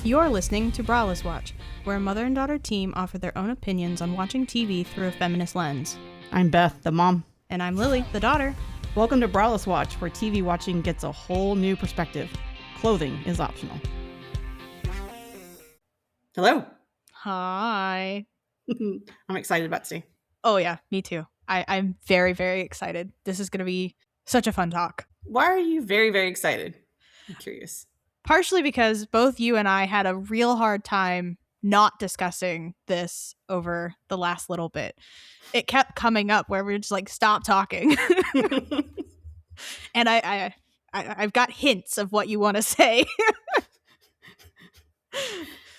You're listening to Braless Watch, where a mother and daughter team offer their own opinions on watching TV through a feminist lens. I'm Beth, the mom. And I'm Lily, the daughter. Welcome to Braless Watch, where TV watching gets a whole new perspective. Clothing is optional. Hello. Hi. I'm excited about today. Oh yeah, me too. I'm very, very excited. This is going to be such a fun talk. Why are you very, very excited? I'm curious. Partially because both you and I had a real hard time not discussing this over the last little bit. It kept coming up where we were just like, stop talking. And I've got hints of what you want to say.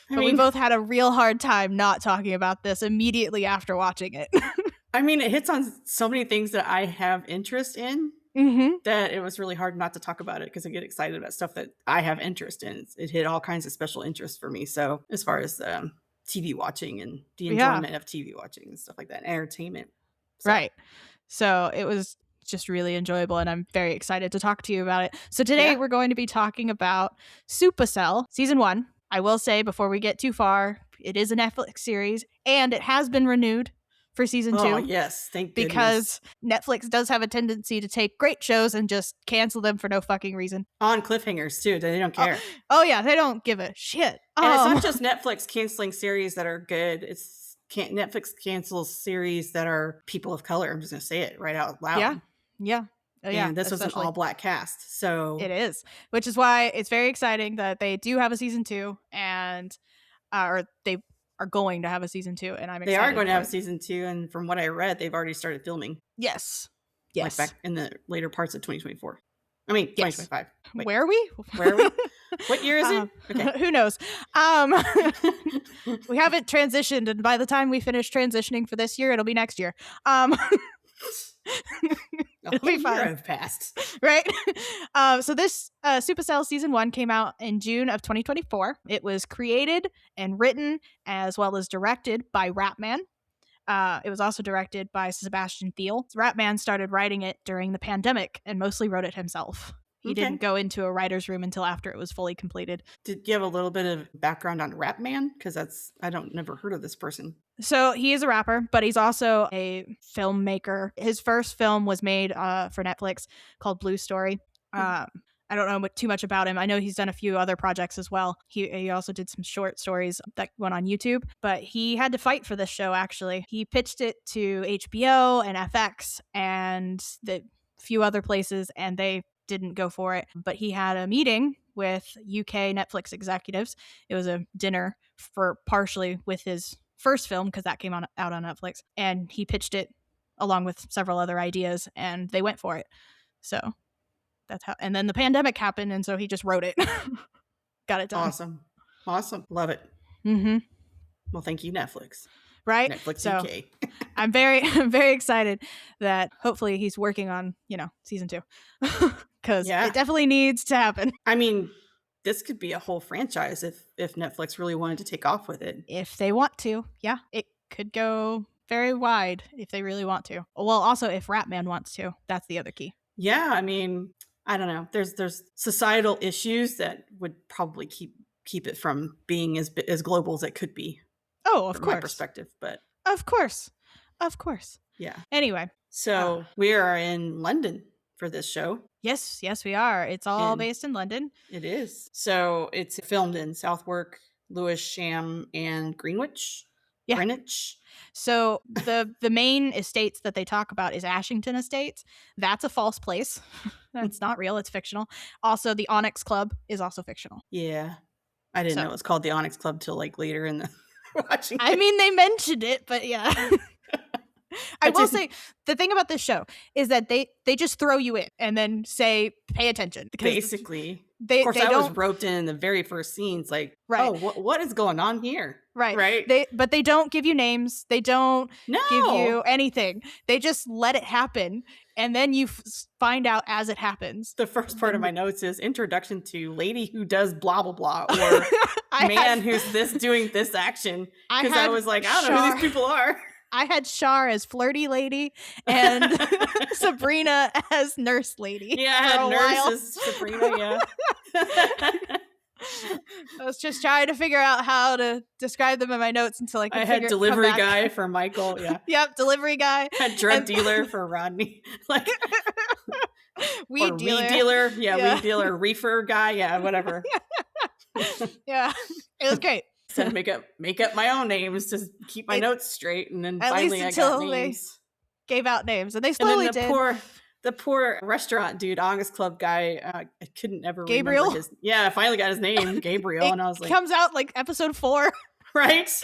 But we both had a real hard time not talking about this immediately after watching it. I mean, it hits on so many things that I have interest in that it was really hard not to talk about it because I get excited about stuff that I have interest in. It hit all kinds of special interests for me. So as far as TV watching and the enjoyment of TV watching and stuff like that, entertainment. So. Right. So it was just really enjoyable, and I'm very excited to talk to you about it. So today we're going to be talking about Supacell Season 1. I will say before we get too far, it is a Netflix series, and it has been renewed for Season 2. Oh, yes. Thank goodness. Because Netflix does have a tendency to take great shows and just cancel them for no fucking reason. On cliffhangers, too. They don't care. Oh yeah. They don't give a shit. And it's not just Netflix canceling series that are good. Netflix cancels series that are people of color. I'm just going to say it right out loud. Yeah. Oh, yeah. And this was an all-black cast. So it is. Which is why it's very exciting that they do have a Season 2. And or they are going to have a Season 2, and I'm excited. They are going to have a Season 2, and from what I read, they've already started filming. Yes. Like back in the later parts of 2024. I mean, 2025. Wait. Where are we? What year is it? Okay. Who knows? We haven't transitioned, and by the time we finish transitioning for this year, it'll be next year. It'll be fine. Have passed. Right? So this Supacell Season 1 came out in June of 2024. It was created and written as well as directed by Ratman. It was also directed by Sebastian Thiel. Ratman started writing it during the pandemic and mostly wrote it himself. He didn't go into a writer's room until after it was fully completed. Did you have a little bit of background on Ratman? Because never heard of this person. So he is a rapper, but he's also a filmmaker. His first film was made for Netflix called Blue Story. I don't know too much about him. I know he's done a few other projects as well. He also did some short stories that went on YouTube, but he had to fight for this show, actually. He pitched it to HBO and FX and the few other places, and they didn't go for it. But he had a meeting with UK Netflix executives. It was a dinner for partially with his first film, because that came out on Netflix, and he pitched it along with several other ideas, and they went for it. So that's how. And then the pandemic happened, and so he just wrote it. Got it done. Awesome. Love it. Well, thank you, Netflix. Right? Netflix so, UK. I'm very excited that hopefully he's working on, Season 2. Because it definitely needs to happen. I mean, this could be a whole franchise if Netflix really wanted to take off with it. If they want to, yeah. It could go very wide if they really want to. Well, also if Ratman wants to. That's the other key. Yeah, I mean, I don't know. There's societal issues that would probably keep it from being as global as it could be. Oh, of course. My perspective, but Of course. Yeah. Anyway. So we are in London for this show. Yes, we are. It's all based in London. It is. So it's filmed in Southwark, Lewisham, and Greenwich. Yeah. Greenwich. So the main estates that they talk about is Ashington Estates. That's a false place. That's not real. It's fictional. Also, the Onyx Club is also fictional. Yeah. I didn't know it was called the Onyx Club till like later in the watching. I mean, they mentioned it, but yeah. I will say the thing about this show is that they just throw you in and then say, pay attention. Basically. Of course, I was roped in the very first scenes. Like, oh, what is going on here? Right. But they don't give you names. They don't give you anything. They just let it happen. And then you find out as it happens. The first part of my notes is introduction to lady who does blah, blah, blah. Or man who's doing this action. Because I was like, I don't know who these people are. I had Shar as flirty lady and Sabrina as nurse lady. Yeah, I had nurse as Sabrina, yeah. I was just trying to figure out how to describe them in my notes until I could I had delivery guy for Michael. Yeah. Yep, delivery guy. Had drug dealer for Rodney. Like weed dealer. Weed dealer. Yeah, weed dealer, reefer guy. Yeah, whatever. Yeah, it was great. Said make up my own names to keep my notes straight, and then finally I got names. Gave out names, and they slowly did. The poor restaurant dude, August Club guy, I couldn't ever Gabriel? remember his. Yeah, I finally got his name, Gabriel, and I was like, comes out like episode 4, right?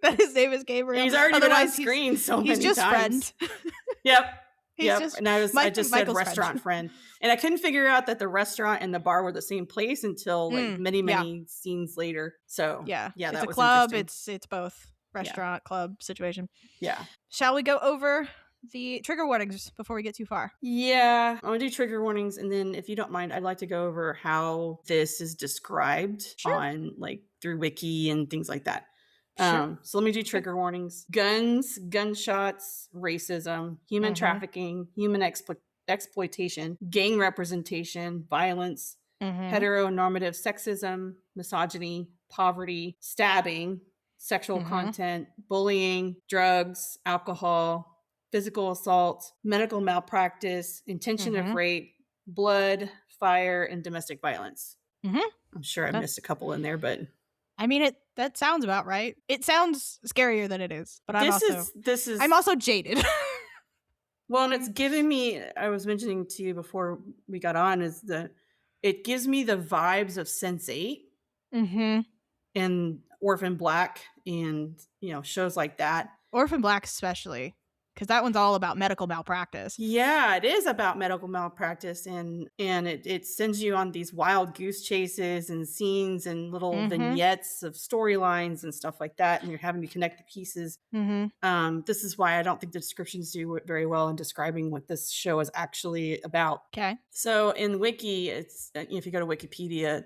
That his name is Gabriel. And he's already been on screen so many times. He's just friend. Yep. And I just said restaurant friend. And I couldn't figure out that the restaurant and the bar were the same place until like many scenes later. So yeah, it's that a was club. It's both restaurant club situation. Yeah. Shall we go over the trigger warnings before we get too far? Yeah, I want to do trigger warnings, and then if you don't mind, I'd like to go over how this is described on like through Wiki and things like that. So let me do trigger warnings. Guns, gunshots, racism, human trafficking, human exploitation, gang representation, violence, heteronormative sexism, misogyny, poverty, stabbing, sexual content, bullying, drugs, alcohol, physical assault, medical malpractice, intention of rape, blood, fire, and domestic violence. I'm sure I missed a couple in there, but I mean, that sounds about right. It sounds scarier than it is, but I'm also jaded. Well, and it's giving me, I was mentioning to you before we got on, it gives me the vibes of Sense8 and Orphan Black and, shows like that. Orphan Black especially. Because that one's all about medical malpractice. Yeah, it is about medical malpractice, and it sends you on these wild goose chases and scenes and little vignettes of storylines and stuff like that, and you're having to connect the pieces. This is why I don't think the descriptions do very well in describing what this show is actually about. Okay. So in Wiki, it's if you go to Wikipedia,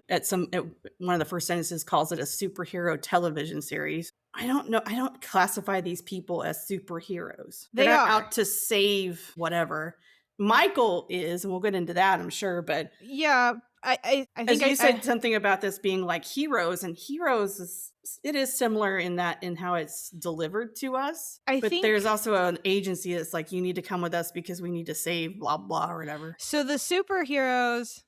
one of the first sentences calls it a superhero television series. I don't know. I don't classify these people as superheroes. They're not out to save whatever. Michael is, and we'll get into that, I'm sure. But yeah, I think as you said something about this being like heroes, and heroes is similar in how it's delivered to us. But there's also an agency that's like, you need to come with us because we need to save blah blah or whatever. So the superheroes,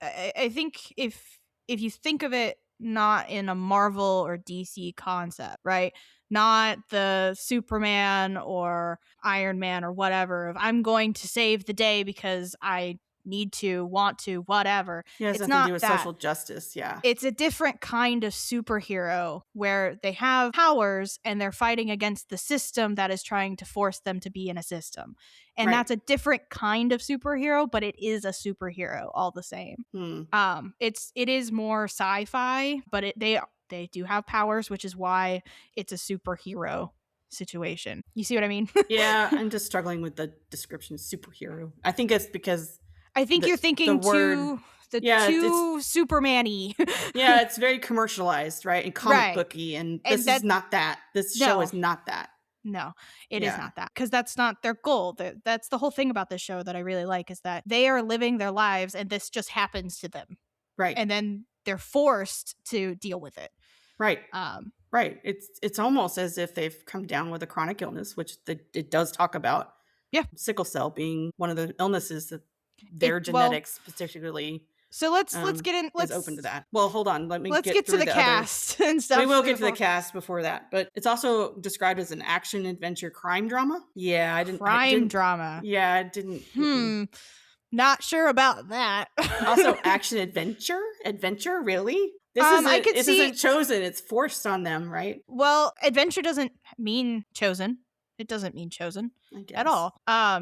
I think if you think of it not in a Marvel or DC concept, right? Not the Superman or Iron Man or whatever of I'm going to save the day because I need to, want to, whatever. Yeah, it has nothing to do with social justice. Yeah. It's a different kind of superhero where they have powers and they're fighting against the system that is trying to force them to be in a system. And that's a different kind of superhero, but it is a superhero all the same. It is more sci-fi, but they do have powers, which is why it's a superhero situation. You see what I mean? Yeah, I'm just struggling with the description superhero. I think it's because you're thinking too Superman-y. Yeah, it's very commercialized, right? And comic booky, and this is not that. This show is not that. No, it is not that. Because that's not their goal. That's the whole thing about this show that I really like, is that they are living their lives and this just happens to them. Right. And then they're forced to deal with it. Right. Right. It's almost as if they've come down with a chronic illness, which it does talk about. Yeah. Sickle cell being one of the illnesses that their genetics particularly. So let's get in. Let's open to that. Well, hold on. Let's get to the cast and stuff. We will get to the cast before that, but it's also described as an action adventure crime drama. Yeah, I didn't. Drama. Yeah, I didn't. Not sure about that. Also, action adventure. Really? This isn't chosen. It's forced on them, right? Well, adventure doesn't mean chosen. It doesn't mean chosen at all.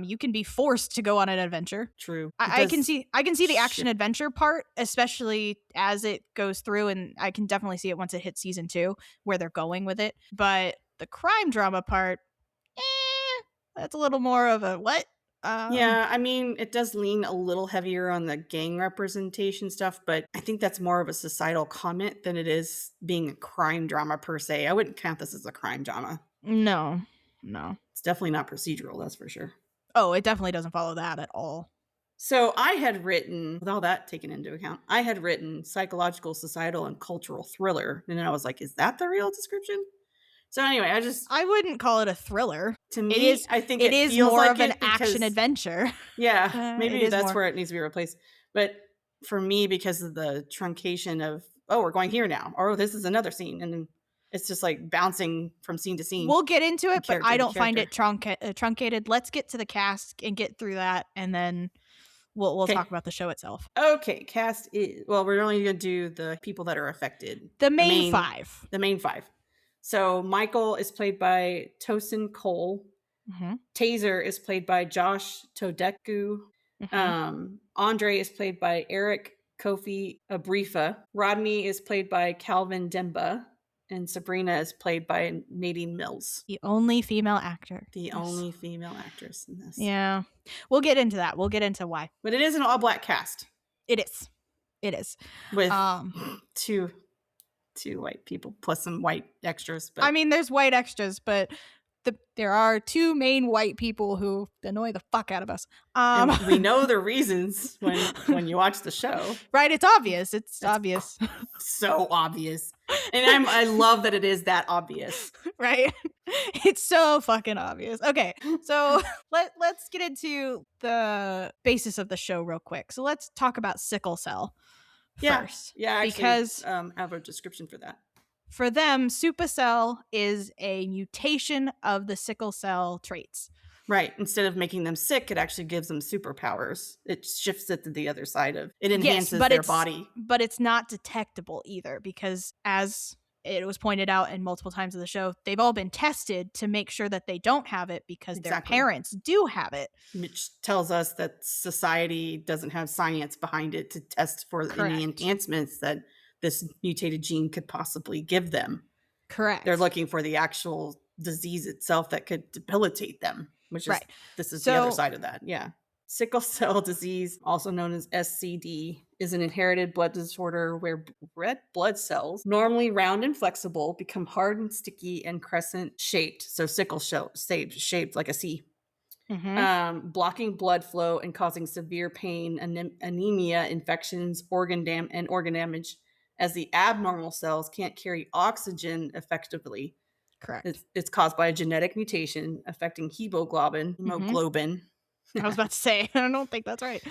You can be forced to go on an adventure. True. I can see the action adventure part, especially as it goes through, and I can definitely see it once it hits season 2 where they're going with it. But the crime drama part, that's a little more of a what? Yeah, I mean, it does lean a little heavier on the gang representation stuff, but I think that's more of a societal comment than it is being a crime drama per se. I wouldn't count this as a crime drama. No. It's definitely not procedural, that's for sure. Oh, it definitely doesn't follow that at all. So I had written, with all that taken into account, I had written psychological, societal, and cultural thriller. And then I was like, is that the real description? So anyway, I wouldn't call it a thriller. to It me, is I think it it is feels more like of an it action because, adventure. yeah, It maybe is that's more. where it needs to be replaced. But for me, because of the truncation of, oh, we're going here now, or oh, this is another scene. And then it's just like bouncing from scene to scene We'll get into and it, but character I to don't find character. it truncated. Let's get to the cast and get through that, and then we'll Okay. talk about the show itself. Okay, cast is, well, we're only going to do the people that are affected. The main five. The main five. So Michael is played by Tosin Cole. Mm-hmm. Taser is played by Josh Todeku. Mm-hmm. Andre is played by Eric Kofi Abrifa. Rodney is played by Calvin Demba. And Sabrina is played by Nadine Mills. The only female actor. The only female actress in this. Yeah. We'll get into that. We'll get into why. But it is an all-black cast. It is. It is. With two white people plus some white extras. But I mean, there's white extras, but there are two main white people who annoy the fuck out of us. And we know the reasons when you watch the show. Right? It's obvious. It's obvious. So obvious. And I love that it is that obvious. Right? It's so fucking obvious. Okay, so let's get into the basis of the show real quick. So let's talk about sickle cell first. Yeah, actually, because I have a description for that. For them, Supacell is a mutation of the sickle cell traits. Right. Instead of making them sick, it actually gives them superpowers. It shifts it to the other side of it, enhances their body. But it's not detectable either, because as it was pointed out in multiple times of the show, they've all been tested to make sure that they don't have it because their parents do have it. Which tells us that society doesn't have science behind it to test for any enhancements that this mutated gene could possibly give them. Correct. They're looking for the actual disease itself that could debilitate them, which is this is the other side of that. Yeah. Sickle cell disease, also known as SCD, is an inherited blood disorder where red blood cells, normally round and flexible, become hard and sticky and crescent shaped. So sickle cell shaped like a C. Mm-hmm. Blocking blood flow and causing severe pain, anemia, infections, organ damage, as the abnormal cells can't carry oxygen effectively. Correct. It's caused by a genetic mutation affecting hemoglobin. I was about to say, I don't think that's right.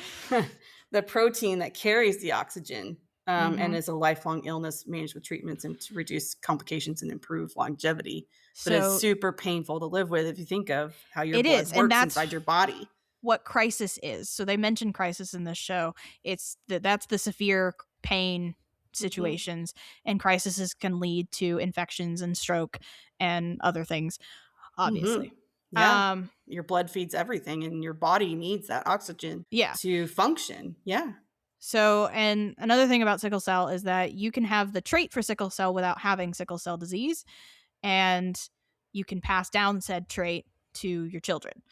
The protein that carries the oxygen, and is a lifelong illness managed with treatments and to reduce complications and improve longevity. But it's super painful to live with if you think of how your blood works inside your body. What crisis is. So they mentioned crisis in this show. That's the severe pain situations, and crises can lead to infections and stroke and other things, obviously. Yeah. Your blood feeds everything, and your body needs that oxygen to function. Yeah. So, and another thing about sickle cell is that you can have the trait for sickle cell without having sickle cell disease, and you can pass down said trait to your children,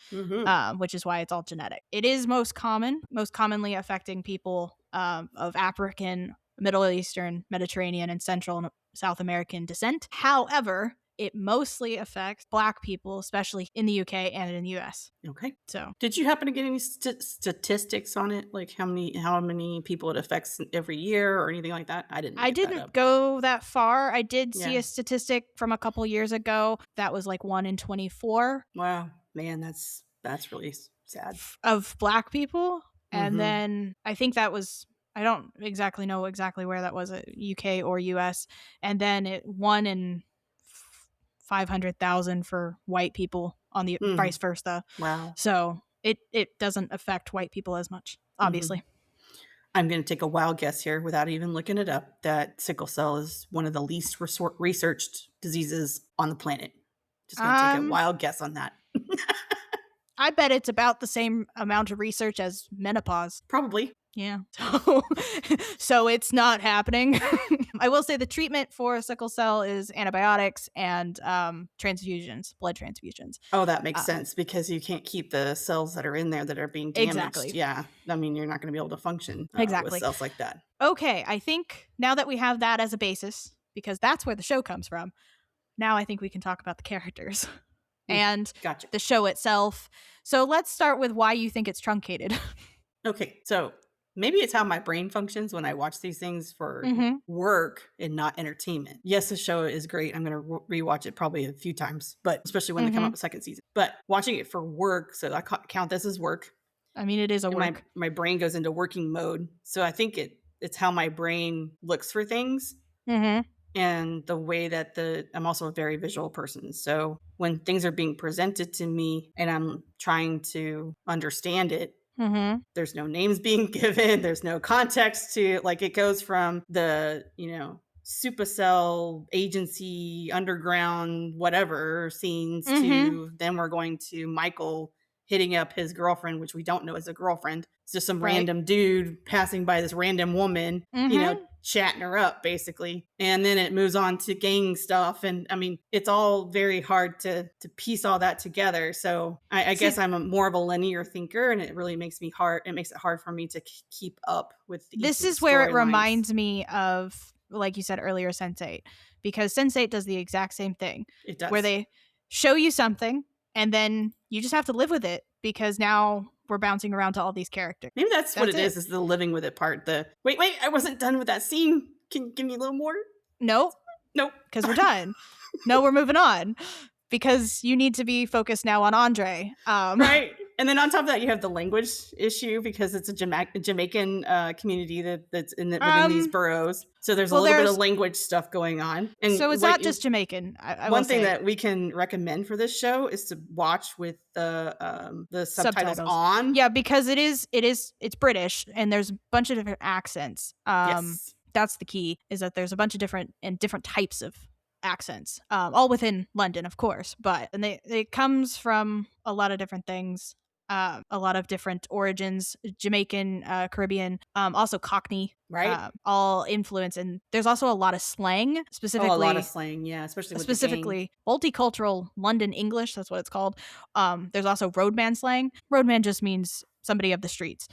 which is why it's all genetic. It is most commonly affecting people of African, Middle Eastern, Mediterranean, and Central and South American descent. However, it mostly affects Black people, especially in the UK and in the US. Okay. So, did you happen to get any statistics on it? Like how many people it affects every year or anything like that? I didn't go that far. I did see a statistic from a couple years ago that was like 1 in 24. Wow, man, that's really sad. Of Black people. And then I think that was, I don't exactly know where that was, UK or US. And then 1 in 500,000 for white people on the vice versa. Wow. So it doesn't affect white people as much, obviously. I'm going to take a wild guess here without even looking it up that sickle cell is one of the least researched diseases on the planet. Just going to take a wild guess on that. I bet it's about the same amount of research as menopause. Probably. Yeah. So it's not happening. I will say the treatment for sickle cell is antibiotics and transfusions, blood transfusions. Oh, that makes sense because you can't keep the cells that are in there that are being damaged. Exactly. Yeah. I mean, you're not going to be able to function with cells like that. Okay. I think now that we have that as a basis, because that's where the show comes from, now I think we can talk about the characters and the show itself. So let's start with why you think it's truncated. Okay, so maybe it's how my brain functions when I watch these things for work and not entertainment. Yes, the show is great. I'm going to rewatch it probably a few times, but especially when they come up with second season. But watching it for work, so I count this as work. I mean, it is a work. My brain goes into working mode. So I think it's how my brain looks for things. And the way that I'm also a very visual person. So when things are being presented to me and I'm trying to understand it, there's no names being given. There's no context to, like, it goes from the, Supacell agency, underground, whatever scenes to then we're going to Michael hitting up his girlfriend, which we don't know is a girlfriend. It's just some random dude passing by this random woman, chatting her up basically. And then it moves on to gang stuff. And I mean, it's all very hard to piece all that together. So I guess I'm more of a linear thinker, and it really makes it hard for me to keep up with these. This is where it reminds me of, like you said earlier, Sense8, because Sense8 does the exact same thing. It does. Where they show you something and then you just have to live with it, because now we're bouncing around to all these characters. Maybe that's what it is the living with it part. The wait, I wasn't done with that scene. Can you give me a little more? Nope. Because we're done. No, we're moving on. Because you need to be focused now on Andre. Right. And then on top of that, you have the language issue, because it's a Jamaican community that's within these boroughs. So there's a little bit of language stuff going on. And so it's not just Jamaican. One thing that we can recommend for this show is to watch with the subtitles on. Yeah, because it's British and there's a bunch of different accents. Yes. That's the key, is that there's a bunch of different types of accents, all within London, of course, but it comes from a lot of different things, a lot of different origins, Jamaican, Caribbean, also Cockney, right? All influence, and there's also a lot of slang, specifically. A lot of slang, yeah, especially multicultural London English. That's what it's called. There's also roadman slang. Roadman just means somebody of the streets.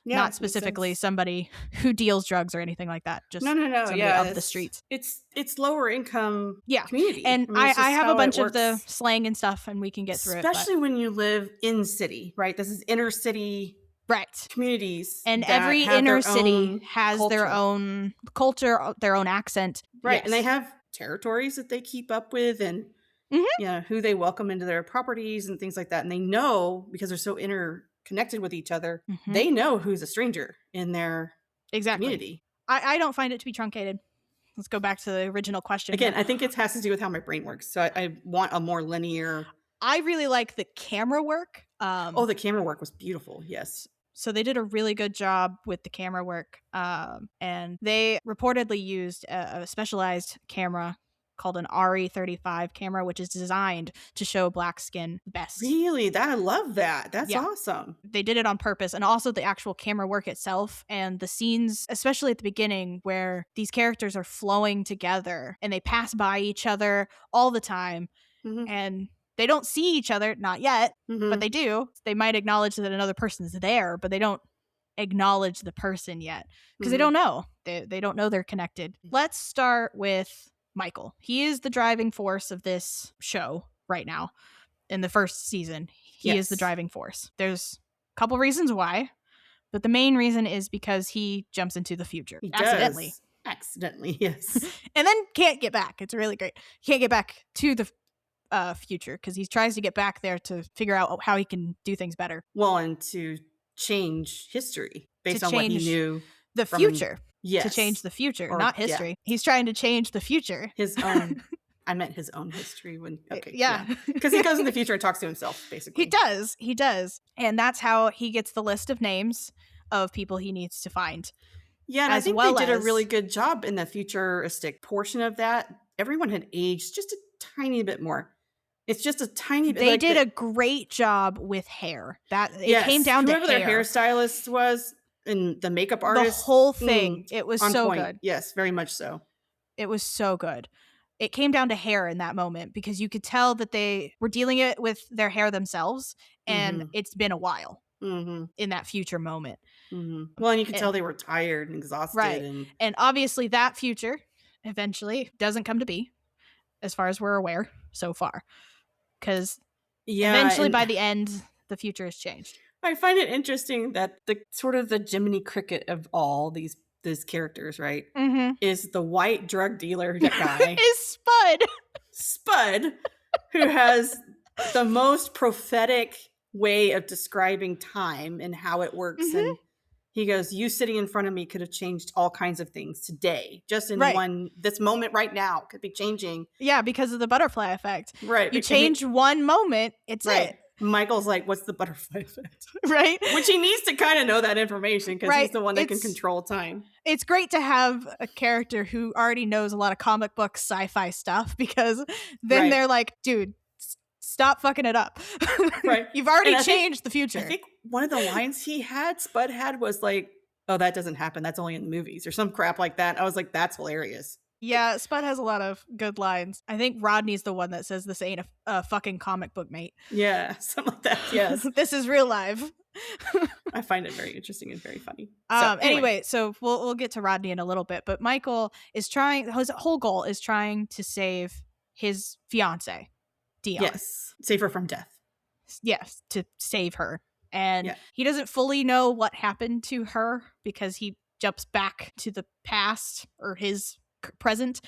Yeah, not specifically somebody who deals drugs or anything like that. Just no. Somebody of the streets. It's lower income community. And I have a bunch of the slang and stuff, and we can get through it. Especially when you live in city, right? This is inner city communities. And every inner city has their own culture, their own accent. Right. Yes. And they have territories that they keep up with, and who they welcome into their properties and things like that. And they know, because they're so interconnected with each other, they know who's a stranger in their community. I don't find it to be truncated. Let's go back to the original question. Again, I think it has to do with how my brain works. So I want a more linear. I really like the camera work. The camera work was beautiful. Yes. So they did a really good job with the camera work. And they reportedly used a specialized camera called an RE35 camera, which is designed to show black skin best. Really? I love that. That's awesome. They did it on purpose. And also the actual camera work itself and the scenes, especially at the beginning, where these characters are flowing together and they pass by each other all the time. And they don't see each other, not yet, but they do. They might acknowledge that another person is there, but they don't acknowledge the person yet, because they don't know. They don't know they're connected. Let's start with Michael. He is the driving force of this show right now. In the first season, he is the driving force. There's a couple reasons why, but the main reason is because he jumps into the future. Accidentally, yes. And then can't get back. It's really great. He can't get back to the future, because he tries to get back there to figure out how he can do things better. Well, and to change history based on what he knew. The future. Yes. To change the future, not history. Yeah. He's trying to change the future. His own. I meant his own history. Because he goes in the future and talks to himself, basically. He does. And that's how he gets the list of names of people he needs to find. Yeah, and I think they did a really good job in the futuristic portion of that. Everyone had aged just a tiny bit more. It's just a tiny bit. They did a great job with hair. It came down to hair. Whoever their hairstylist was and the makeup artist. The whole thing. It was so good. Yes, very much so. It was so good. It came down to hair in that moment, because you could tell that they were dealing it with their hair themselves, and it's been a while in that future moment. Well, and you could tell they were tired and exhausted. Right. And obviously that future eventually doesn't come to be, as far as we're aware so far. Because eventually by the end, the future has changed. I find it interesting that the sort of the Jiminy Cricket of all these characters, right, is the white drug dealer guy, Is Spud. Spud, who has the most prophetic way of describing time and how it works. And he goes, you sitting in front of me could have changed all kinds of things today, just in this moment right now could be changing. Yeah, because of the butterfly effect. Right. You change one moment, it's it. Michael's like, what's the butterfly effect? Right. Which he needs to kind of know that information because he's the one that can control time. It's great to have a character who already knows a lot of comic book sci-fi stuff, because then they're like, dude, stop fucking it up. Right. You've already changed the future. I think one of the lines Spud had was like, oh, that doesn't happen. That's only in the movies or some crap like that. I was like, that's hilarious. Yeah, Spud has a lot of good lines. I think Rodney's the one that says this ain't a fucking comic book, mate. Yeah, something like that. Yes. This is real life. I find it very interesting and very funny. Anyway, so we'll get to Rodney in a little bit, but Michael is trying, his whole goal is trying to save his fiance, Dion. Yes. Save her from death. Yes, to save her. And he doesn't fully know what happened to her because he jumps back to the past or his present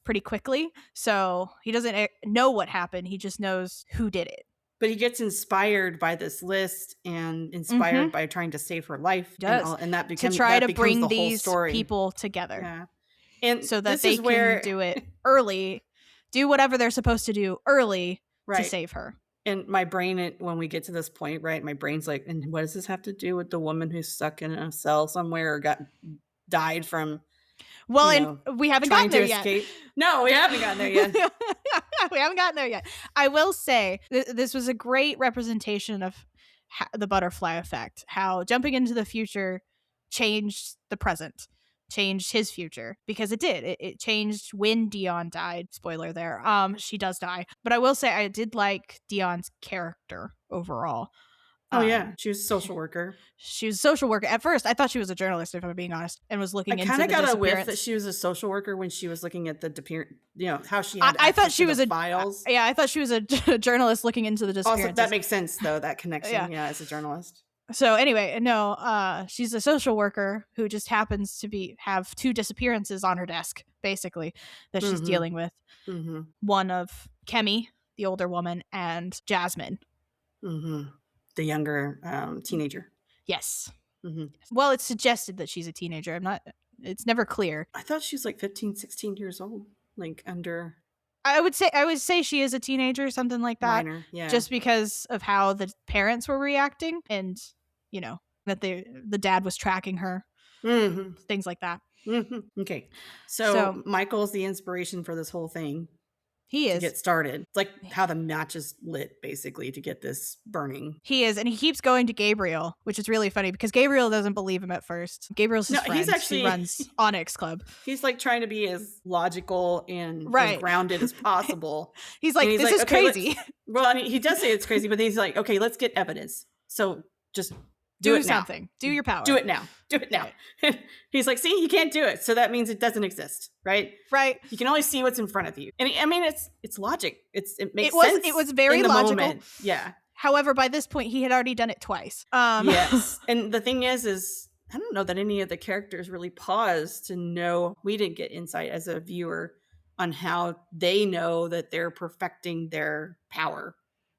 pretty quickly. So he doesn't know what happened. He just knows who did it. But he gets inspired by this list and inspired by trying to save her life. And that becomes to try to bring the these whole story. people together. Yeah. And so that they can do it early, do whatever they're supposed to do early to save her. And my brain, when we get to this point, right, my brain's like, and what does this have to do with the woman who's stuck in a cell somewhere or died from... Well, and we haven't gotten there yet. No, we haven't gotten there yet. We haven't gotten there yet. I will say this was a great representation of the butterfly effect, how jumping into the future changed the present, changed his future, because it did. It changed when Dion died. Spoiler there. She does die. But I will say I did like Dion's character overall. Oh, yeah. She was a social worker. She was a social worker. At first, I thought she was a journalist, if I'm being honest, and was looking into the disappearance. I kind of got a whiff that she was a social worker when she was looking at the how she had I thought she was files. I thought she was a journalist looking into the disappearances. Also, that makes sense, though, that connection, as a journalist. So anyway, no, she's a social worker who just happens to have two disappearances on her desk, basically, that she's dealing with. One of Kemi, the older woman, and Jasmine. The younger teenager. Yes. Well, it's suggested that she's a teenager. It's never clear. I thought she was like 15, 16 years old. Like under... I would say she is a teenager, something like that. Minor, yeah. Just because of how the parents were reacting and, that the dad was tracking her. Things like that. Okay. So Michael's the inspiration for this whole thing. He is. To get started. It's like how the match is lit, basically, to get this burning. He is. And he keeps going to Gabriel, which is really funny because Gabriel doesn't believe him at first. Gabriel's his friend. He runs Onyx Club. He's like trying to be as logical and as grounded as possible. He's like, this is crazy. Well, I mean, he does say it's crazy, but then he's like, okay, let's get evidence. So just do something. Now. Do your power. Do it now. Do it now. He's like, see, you can't do it. So that means it doesn't exist, right? Right. You can only see what's in front of you. And I mean, it's logic. It makes sense. It was very logical. Moment. Yeah. However, by this point, he had already done it twice. Yes. And the thing is I don't know that any of the characters really paused to know. We didn't get insight as a viewer on how they know that they're perfecting their power.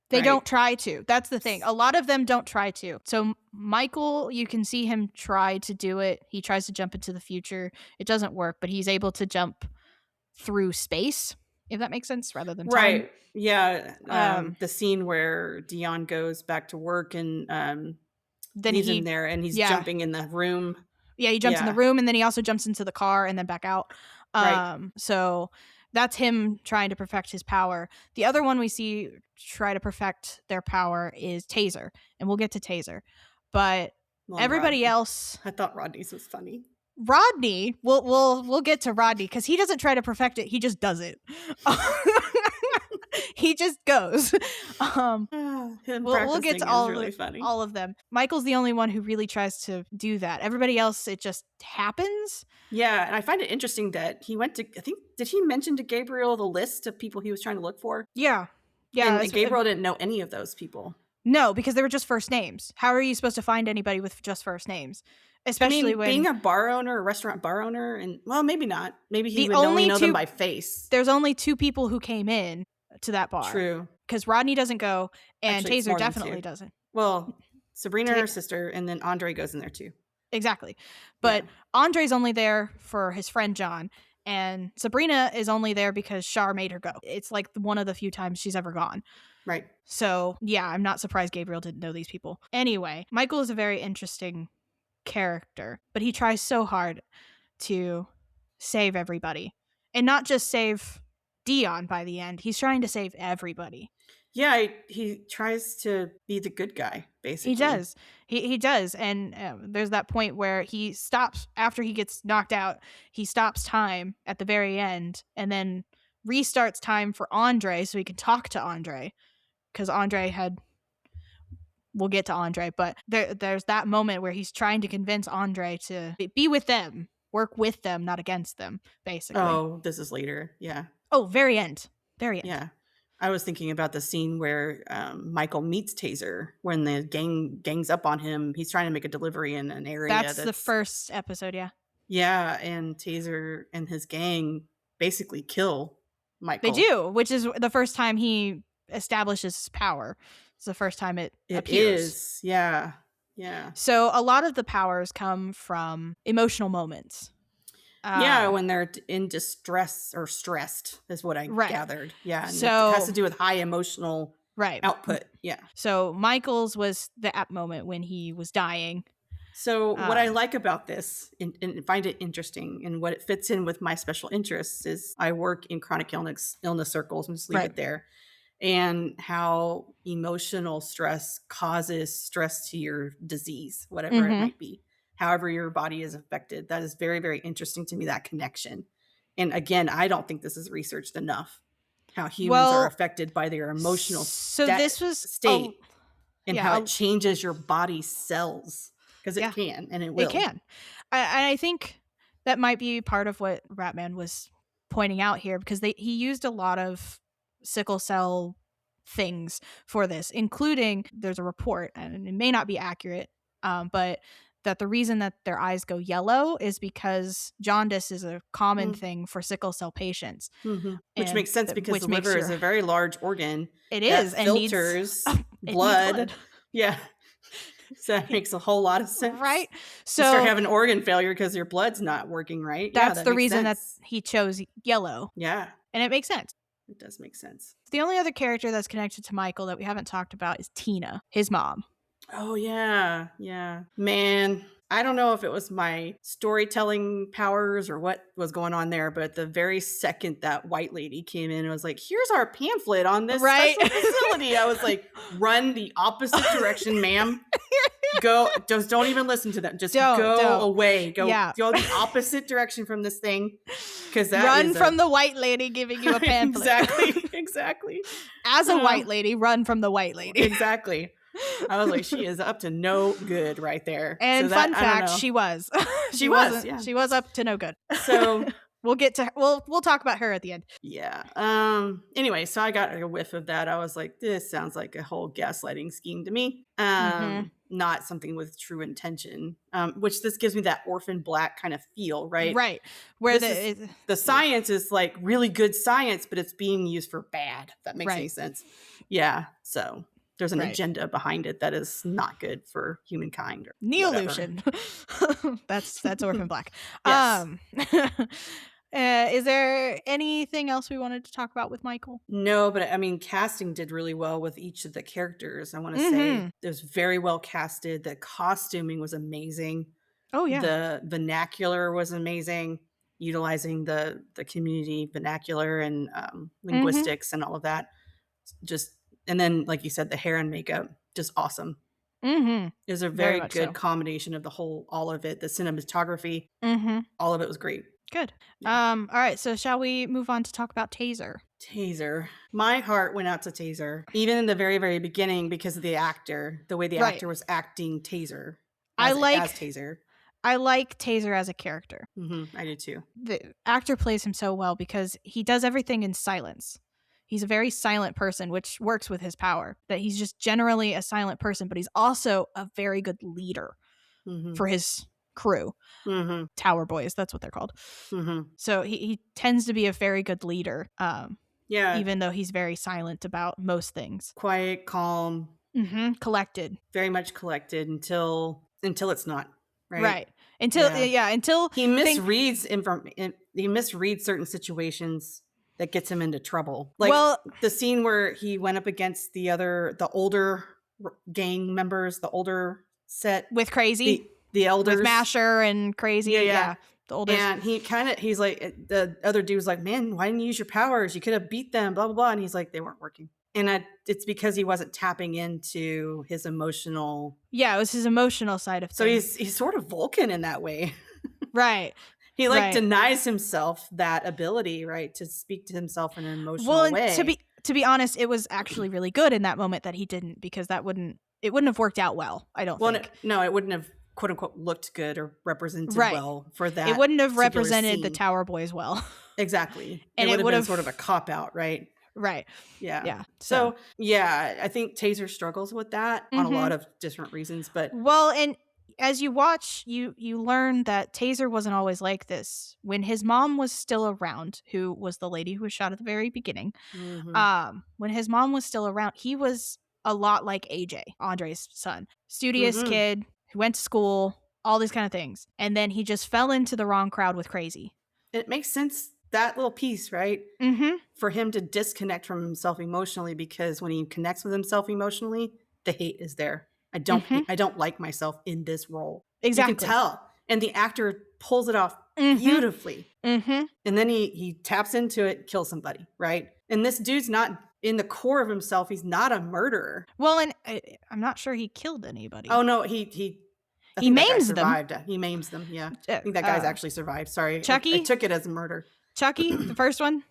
They don't try to. That's the thing. A lot of them don't try to. So Michael, you can see him try to do it. He tries to jump into the future. It doesn't work, but he's able to jump through space, if that makes sense, rather than time. Right. Yeah. The scene where Dion goes back to work and then he's in there and he's jumping in the room. Yeah, he jumps in the room and then he also jumps into the car and then back out. So that's him trying to perfect his power. The other one we see try to perfect their power is Taser, and we'll get to Taser. But everybody else, I thought Rodney's was funny. Rodney, we'll get to Rodney because he doesn't try to perfect it; he just does it. He just goes. We'll get to all of them. Michael's the only one who really tries to do that. Everybody else, it just happens. Yeah, and I find it interesting that he went to, I think, did he mention to Gabriel the list of people he was trying to look for? Yeah. And Gabriel didn't know any of those people. No, because they were just first names. How are you supposed to find anybody with just first names? Especially when being a bar owner, a restaurant bar owner, and well, maybe not. Maybe he the would only know them by face. There's only 2 people who came in to that bar. True. Because Rodney doesn't go, and Actually, it's Taser more than definitely 2. doesn't. Well, Sabrina and her sister, and then Andre goes in there too. Exactly. But Andre's only there for his friend John, and Sabrina is only there because Char made her go. It's like one of the few times she's ever gone. Right. So, yeah, I'm not surprised Gabriel didn't know these people. Anyway, Michael is a very interesting character, but he tries so hard to save everybody. And not just save Dion by the end. He's trying to save everybody. Yeah, he tries to be the good guy, basically. He does. He does. And there's that point where he stops after he gets knocked out. He stops time at the very end and then restarts time for Andre so he can talk to Andre. Because Andre had... We'll get to Andre, but there's that moment where he's trying to convince Andre to be with them. Work with them, not against them, basically. Oh, this is later. Yeah. Oh, very end. Very end. Yeah. I was thinking about the scene where Michael meets Taser when the gangs up on him. He's trying to make a delivery in an area. That's the first episode, yeah. Yeah, and Taser and his gang basically kill Michael. They do, which is the first time he establishes his power. It's the first time it appears. It is, yeah. Yeah. So a lot of the powers come from emotional moments. When they're in distress or stressed is what I gathered. Yeah. And so it has to do with high emotional output. Yeah. So Michael's was that moment when he was dying. So what I like about this and find it interesting and what it fits in with my special interests is I work in chronic illness circles. I'm just leave it there. And how emotional stress causes stress to your disease, whatever it might be. However your body is affected. That is very, very interesting to me, that connection. And again, I don't think this is researched enough, how humans are affected by their emotional state and how it changes your body's cells. Because it can, and it will. It can. I think that might be part of what Ratman was pointing out here, because he used a lot of sickle cell things for this, including there's a report, and it may not be accurate, but that the reason that their eyes go yellow is because jaundice is a common thing for sickle cell patients. Which makes sense because the liver is a very large organ. It is. And filters blood. Yeah. So that makes a whole lot of sense. Right? So you start having organ failure because your blood's not working right. That's the reason that he chose yellow. Yeah. And it makes sense. It does make sense. The only other character that's connected to Michael that we haven't talked about is Tina, his mom. Oh, yeah. Yeah. Man, I don't know if it was my storytelling powers or what was going on there, but the very second that white lady came in and was like, here's our pamphlet on this special facility, I was like, run the opposite direction, ma'am. Go, just don't even listen to them. Just go away. Go the opposite direction from this thing. Because that run from the white lady giving you a pamphlet. Exactly. As a white lady, run from the white lady. Exactly. I was like, she is up to no good right there. And fun fact, she was. She was up to no good. So we'll get to we'll talk about her at the end. Yeah. Anyway, so I got a whiff of that. I was like, this sounds like a whole gaslighting scheme to me. Not something with true intention. Which this gives me that Orphan Black kind of feel, right? Right. Where the science is like really good science, but it's being used for bad. If that makes any sense. Yeah. So there's an agenda behind it that is not good for humankind. Or Neolution. That's Orphan Black. Yes. Is there anything else we wanted to talk about with Michael? No, but I mean, casting did really well with each of the characters. I want to say it was very well casted. The costuming was amazing. Oh, yeah. The vernacular was amazing, utilizing the community vernacular and linguistics and all of that. And then, like you said, the hair and makeup, just awesome. It was a very good combination of all of it. The cinematography, all of it was great. Good. Yeah. All right. So shall we move on to talk about Taser? Taser. My heart went out to Taser, even in the very, very beginning, because of the actor, the way the actor was acting Taser. As Taser. I like Taser as a character. I do too. The actor plays him so well because he does everything in silence. He's a very silent person, which works with his power. That he's just generally a silent person, but he's also a very good leader for his crew. Tower boys, that's what they're called. So he tends to be a very good leader. Even though he's very silent about most things. Quiet, calm, collected, very much collected until it's not. Right. Until he misreads he misreads certain situations that gets him into trouble. Like the scene where he went up against the older gang members, the older set with Crazy, the elders, with Masher and Crazy. Yeah. The oldest. And he's like, the other dude was like, man, why didn't you use your powers? You could have beat them, blah, blah, blah. And he's like, they weren't working. And it's because he wasn't tapping into his emotional. Yeah, it was his emotional side of things. So he's sort of Vulcan in that way. Right. He denies himself that ability, right, to speak to himself in an emotional way. To be honest, it was actually really good in that moment that he didn't, because it wouldn't have worked out well, I don't think. No, it wouldn't have, quote unquote, looked good or represented well for that. It wouldn't have represented the Tower Boys well. Exactly. And it would have been sort of a cop-out, right? Right. Yeah. So I think Taser struggles with that on a lot of different reasons. But and as you watch, you learn that Taser wasn't always like this. When his mom was still around, who was the lady who was shot at the very beginning, when his mom was still around, he was a lot like AJ, Andre's son. Studious kid who went to school, all these kind of things. And then he just fell into the wrong crowd with Crazy. It makes sense, that little piece, right? For him to disconnect from himself emotionally, because when he connects with himself emotionally, the hate is there. I don't like myself in this role. Exactly. You can tell. And the actor pulls it off beautifully. And then he taps into it, kills somebody, right? And this dude's not, in the core of himself, he's not a murderer. Well, and I'm not sure he killed anybody. Oh, no, he maims them. He maims them, yeah. I think that guy's actually survived. Sorry. Chucky? I took it as a murder. Chucky, the first one?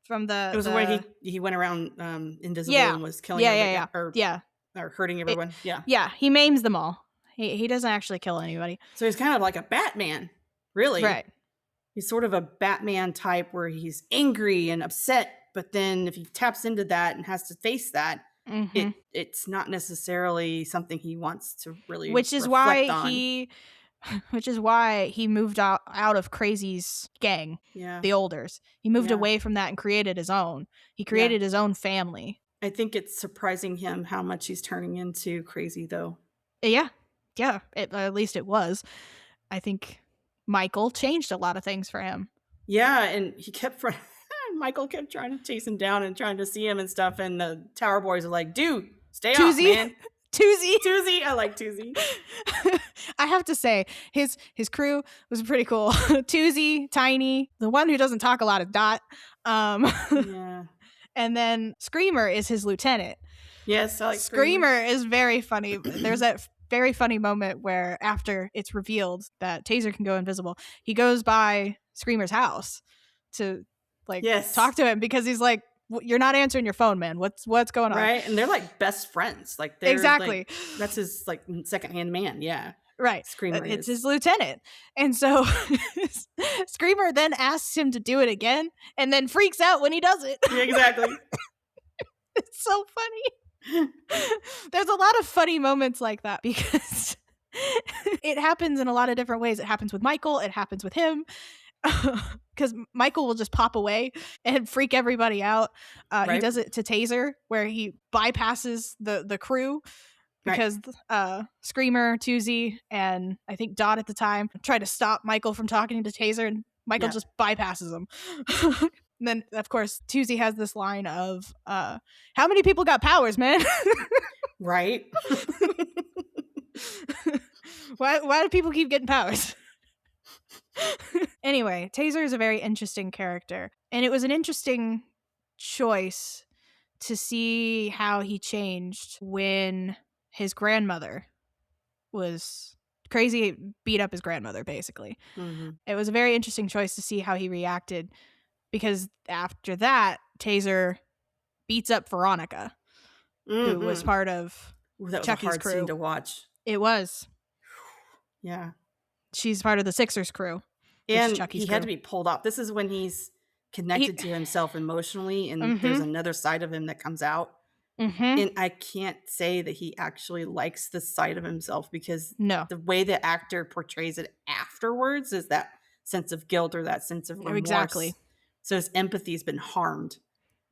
From it was where he went around invisible and was killing everybody. Or hurting everyone. Yeah, he maims them all. He doesn't actually kill anybody. So he's kind of like a Batman, really. Right. He's sort of a Batman type where he's angry and upset, but then if he taps into that and has to face that, it's not necessarily something he wants to really Which is why he moved out of Crazy's gang, the Olders. He moved away from that and created his own. He created his own family. I think it's surprising him how much he's turning into Crazy, though. Yeah. At least it was. I think Michael changed a lot of things for him. Yeah, and Michael kept trying to chase him down and trying to see him and stuff, and the Tower Boys are like, dude, stay off, man. Toozy. I like Toozy. I have to say, his crew was pretty cool. Toozy, Tiny, the one who doesn't talk a lot is Dot. And then Screamer is his lieutenant. Yes, I like Screamer is very funny. There's that very funny moment where after it's revealed that Taser can go invisible, he goes by Screamer's house to talk to him, because he's like, you're not answering your phone, man. What's going on? Right. And they're like best friends. Like they're exactly. That's his like secondhand man. Yeah. Right. Screamer it's his lieutenant. And so Screamer then asks him to do it again and then freaks out when he does it. Yeah, exactly. It's so funny. There's a lot of funny moments like that, because it happens in a lot of different ways. It happens with Michael. It happens with him. Because Michael will just pop away and freak everybody out. He does it to Taser, where he bypasses the crew. Because Screamer, Toozy, and I think Dot at the time tried to stop Michael from talking to Taser, and Michael just bypasses him. And then, of course, Toozy has this line of, how many people got powers, man? Right. Why do people keep getting powers? Anyway, Taser is a very interesting character. And it was an interesting choice to see how he changed when his grandmother was Crazy, beat up his grandmother, basically. It was a very interesting choice to see how he reacted, because after that, Taser beats up Veronica, who was part of that was Chucky's a hard crew. scene to watch. It was. Yeah. She's part of the Sixers crew. And he had to be pulled off. This is when he's connected to himself emotionally, and there's another side of him that comes out. And I can't say that he actually likes the side of himself, because No. the way the actor portrays it afterwards is that sense of guilt or that sense of remorse. Exactly. So his empathy's been harmed.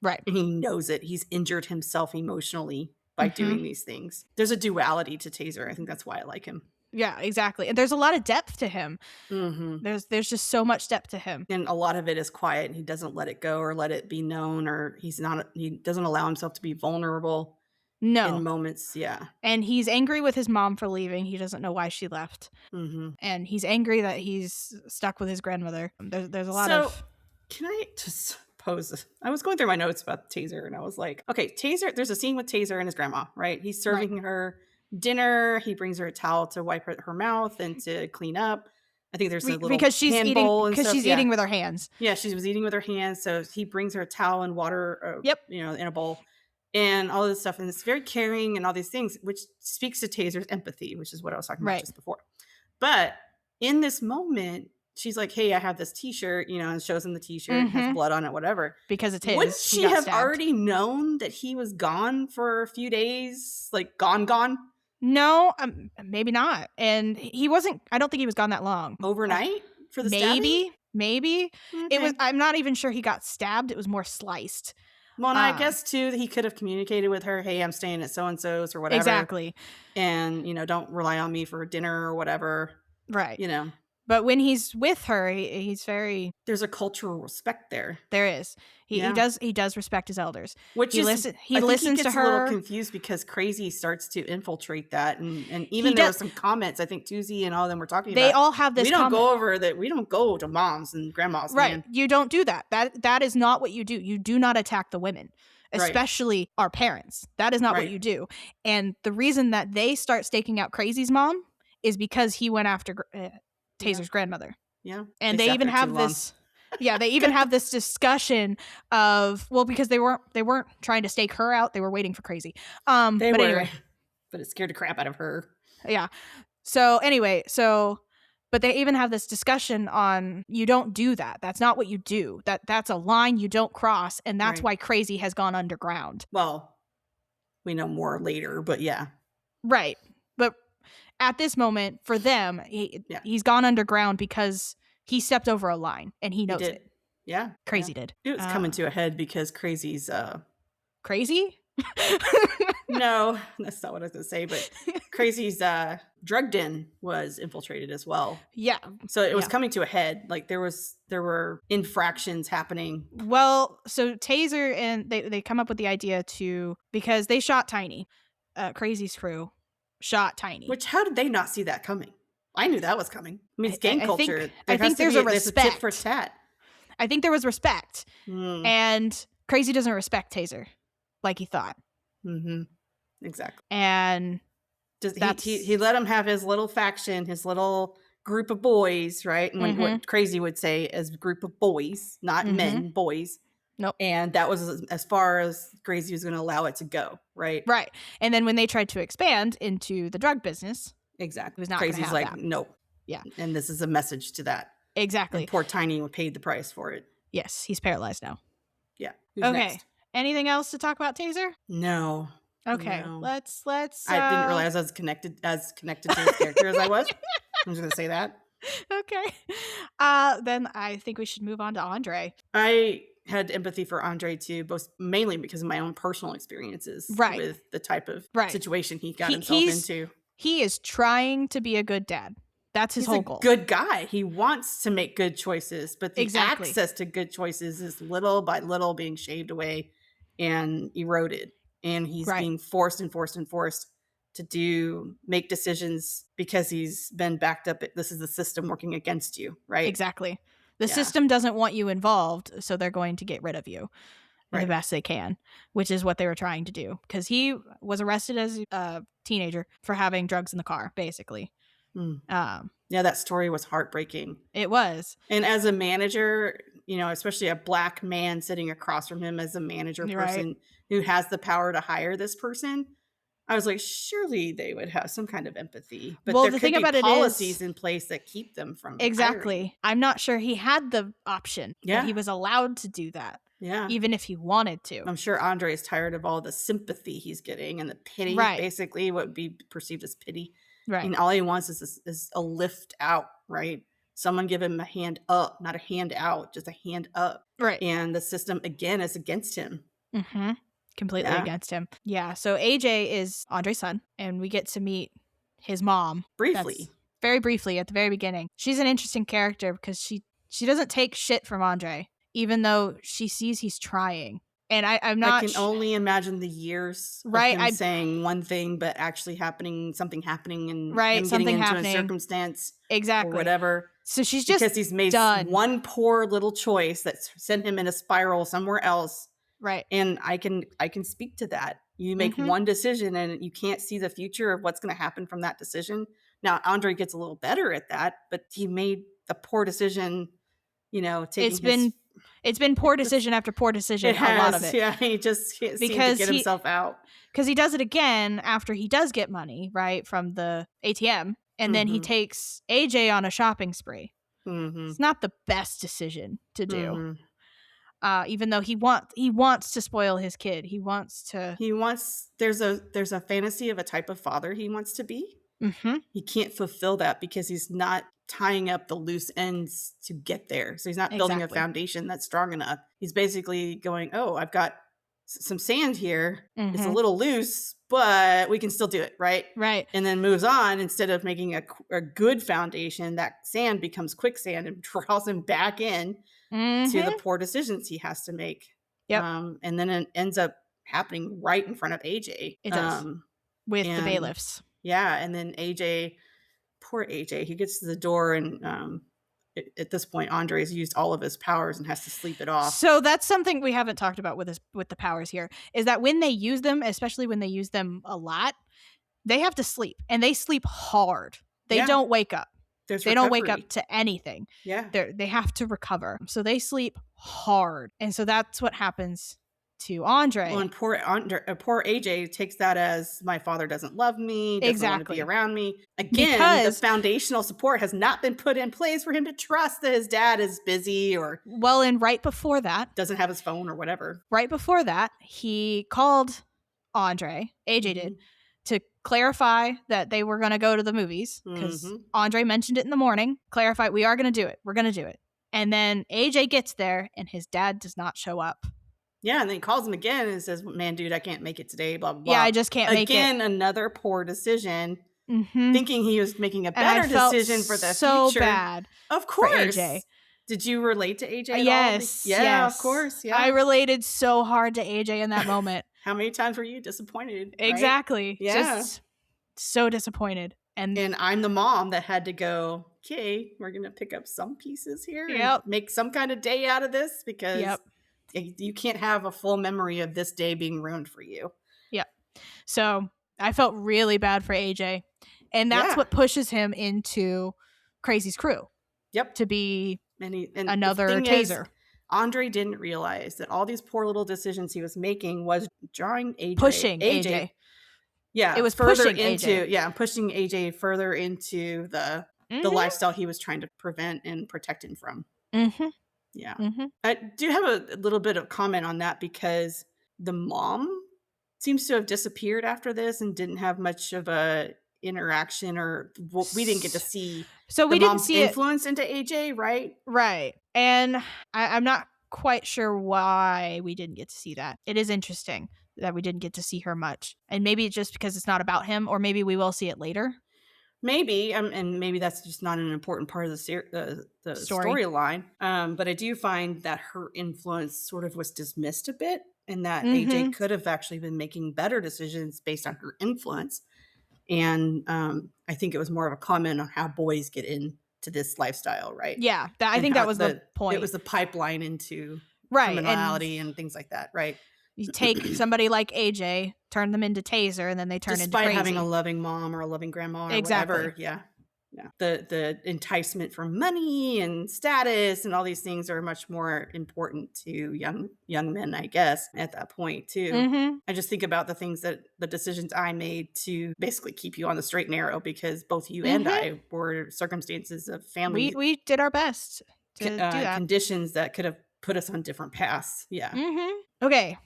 Right. And he knows it. He's injured himself emotionally by doing these things. There's a duality to Taser. I think that's why I like him. Yeah, exactly. And there's a lot of depth to him. There's just so much depth to him. And a lot of it is quiet, and he doesn't let it go or let it be known, or he doesn't allow himself to be vulnerable in moments. Yeah. And he's angry with his mom for leaving. He doesn't know why she left. And he's angry that he's stuck with his grandmother. There's a lot of... Can I just pose this? I was going through my notes about Taser, and I was like, okay, Taser, there's a scene with Taser and his grandma, right? He's serving her dinner. He brings her a towel to wipe her mouth and to clean up. I think there's a little because she's hand eating bowl and because stuff. she's eating with her hands. Yeah, she was eating with her hands. So he brings her a towel and water, in a bowl, and all this stuff. And it's very caring and all these things, which speaks to Taser's empathy, which is what I was talking about just before. But in this moment, she's like, hey, I have this t-shirt, and shows him the t-shirt, has blood on it, whatever. Because it's his. Wouldn't she have already known that he was gone for a few days? Like gone? No, maybe not. And he wasn't, I don't think he was gone that long. Overnight for the stabbing? Maybe. Okay. It was, I'm not even sure he got stabbed. It was more sliced. Well, and I guess too that he could have communicated with her, hey, I'm staying at so-and-so's or whatever. Exactly. And, don't rely on me for dinner or whatever. Right. You But when he's with her, he's very... There's a cultural respect there. There is. He does respect his elders. Which he listens to her. A little confused because Crazy starts to infiltrate that, and even there were some comments. I think Tuzi and all of them were talking about. They all have this. We don't go over that. We don't go to moms and grandmas. Right. Man. You don't do that. That is not what you do. You do not attack the women, especially our parents. That is not what you do. And the reason that they start staking out Crazy's mom is because he went after Taser's grandmother. Yeah. And they even have this they even have this discussion of, well, because they weren't trying to stake her out, they were waiting for Crazy. Anyway. But it scared the crap out of her. Yeah. So anyway, but they even have this discussion on, you don't do that. That's not what you do. That's a line you don't cross, and that's why Crazy has gone underground. Well, we know more later, but yeah. Right. But at this moment, for them, he's gone underground because he stepped over a line, and he knows it. Yeah. Crazy did. It was coming to a head because Crazy's... Crazy? No, that's not what I was going to say, but Crazy's drug den was infiltrated as well. Yeah. So it was coming to a head. Like there were infractions happening. Well, so Taser and they come up with the idea because they shot Tiny. Crazy's crew shot Tiny. Which, how did they not see that coming? I knew that was coming. I mean, it's gang culture. I think there's a respect. There's a tit for tat. I think there was respect. And Crazy doesn't respect Taser like he thought. Mm-hmm. Exactly. And he let him have his little faction, his little group of boys, right? And what Crazy would say as a group of boys, not men, boys. Nope. And that was as far as Crazy was going to allow it to go, right? Right. And then when they tried to expand into the drug business, exactly, it was not Crazy's like, that. nope. Yeah. And this is a message to that. Exactly. And poor Tiny paid the price for it. Yes, he's paralyzed now. Yeah. Who's next? Anything else to talk about Taser? No. Okay. No. Let's. I didn't realize I was connected to his character as I was. I'm just gonna say that. Okay. Then I think we should move on to Andre. I had empathy for Andre too, mainly because of my own personal experiences with the type of situation he got himself into. He is trying to be a good dad. That's his whole goal. Good guy. He wants to make good choices, but the access to good choices is little by little being shaved away and eroded. And he's being forced to make decisions because he's been backed up. This is the system working against you, right? Exactly. The system doesn't want you involved, so they're going to get rid of you the best they can, which is what they were trying to do. Because he was arrested as a teenager for having drugs in the car, basically. That story was heartbreaking. It was. And as a manager, especially a black man sitting across from him as a manager person who has the power to hire this person, I was like, surely they would have some kind of empathy, but Well, there the could thing be about it policies is in place that keep them from hiring. exactly. I'm not sure he had the option that Yeah. he was allowed to do that, Yeah. even if he wanted to. I'm sure Andre is tired of all the sympathy he's getting and the pity, Right. basically what would be perceived as pity. Right. And all he wants is a lift out, right? Someone give him a hand up, not a hand out, just a hand up. Right. And the system, again, is against him. Mm-hmm. Completely Yeah. against him. Yeah. So AJ is Andre's son, and we get to meet his mom. Briefly. That's very briefly at the very beginning. She's an interesting character because she doesn't take shit from Andre, even though she sees he's trying. And I'm not. I can only imagine the years Right, of him saying one thing, but actually something happening, and Right, him something getting into happening. a circumstance Exactly. or whatever. So she's just because he's made done. one poor little choice that's sent him in a spiral somewhere else. Right. And I can speak to that. You make one decision and you can't see the future of what's going to happen from that decision. Now, Andre gets a little better at that, but he made the poor decision, taking It's been poor decision after poor decision, a lot of it. Yeah, he just can't seem to get himself out. Because he does it again after he does get money, right, from the ATM, and then he takes AJ on a shopping spree. It's not the best decision to do. Even though he wants to spoil his kid. There's a fantasy of a type of father he wants to be. He can't fulfill that because he's not tying up the loose ends to get there. So he's not building a foundation that's strong enough. He's basically going, oh, I've got some sand here. It's a little loose, but we can still do it, right? Right. And then moves on. Instead of making a good foundation, that sand becomes quicksand and draws him back in to the poor decisions he has to make. Yep. And then it ends up happening right in front of AJ. It does. With the bailiffs. Yeah, and then poor AJ, he gets to the door, and at this point, Andre's used all of his powers and has to sleep it off. So that's something we haven't talked about with the powers here, is that when they use them, especially when they use them a lot, they have to sleep, and they sleep hard. They don't wake up. They don't wake up to anything. Yeah. They have to recover. So they sleep hard. And so that's what happens to Andre. Well, and poor AJ takes that as, my father doesn't love me, doesn't want to be around me. Again, the foundational support has not been put in place for him to trust that his dad is busy or... Well, and right before that... doesn't have his phone or whatever. Right before that, he called Andre, AJ did, to clarify that they were going to go to the movies, because Andre mentioned it in the morning. Clarify, we are going to do it. We're going to do it. And then AJ gets there, and his dad does not show up. Yeah, and then he calls him again and says, man, dude, I can't make it today, blah, blah, blah. Yeah, I just can't make it. Again, another poor decision, thinking he was making a better decision for the future. So bad. Of course. For AJ. Did you relate to AJ at yes. all? Yeah, yes. Of course. Yeah. I related so hard to AJ in that moment. How many times were you disappointed? Exactly. Right? Yeah. Just so disappointed. And I'm the mom that had to go, okay, we're going to pick up some pieces here and make some kind of day out of this, because you can't have a full memory of this day being ruined for you. Yep. So I felt really bad for AJ. And that's what pushes him into Crazy's crew. Yep. To be and another taser. Andre didn't realize that all these poor little decisions he was making was drawing AJ. Pushing AJ. Yeah. It was further pushing into AJ. Yeah, pushing AJ further into the lifestyle he was trying to prevent and protect him from. Yeah. I do have a little bit of comment on that, because the mom seems to have disappeared after this and didn't have much of a interaction, or we didn't get to see we didn't see influence into AJ, right? Right. And I'm not quite sure why we didn't get to see that. It is interesting that we didn't get to see her much. And maybe it's just because it's not about him, or maybe we will see it later. Maybe, and maybe that's just not an important part of the storyline. But I do find that her influence sort of was dismissed a bit, and that AJ could have actually been making better decisions based on her influence. And I think it was more of a comment on how boys get into this lifestyle, right? Yeah, I think that was the point. It was the pipeline into criminality and things like that, right? You take somebody like AJ, turn them into Taser, and then they turn into Crazy. Despite having a loving mom or a loving grandma or whatever. Yeah. Yeah. The enticement for money and status and all these things are much more important to young men, I guess, at that point too. Mm-hmm. I just think about the decisions I made to basically keep you on the straight and narrow, because both you and I were circumstances of family We did our best to do that. conditions that could have put us on different paths. Yeah. Mm-hmm. Okay.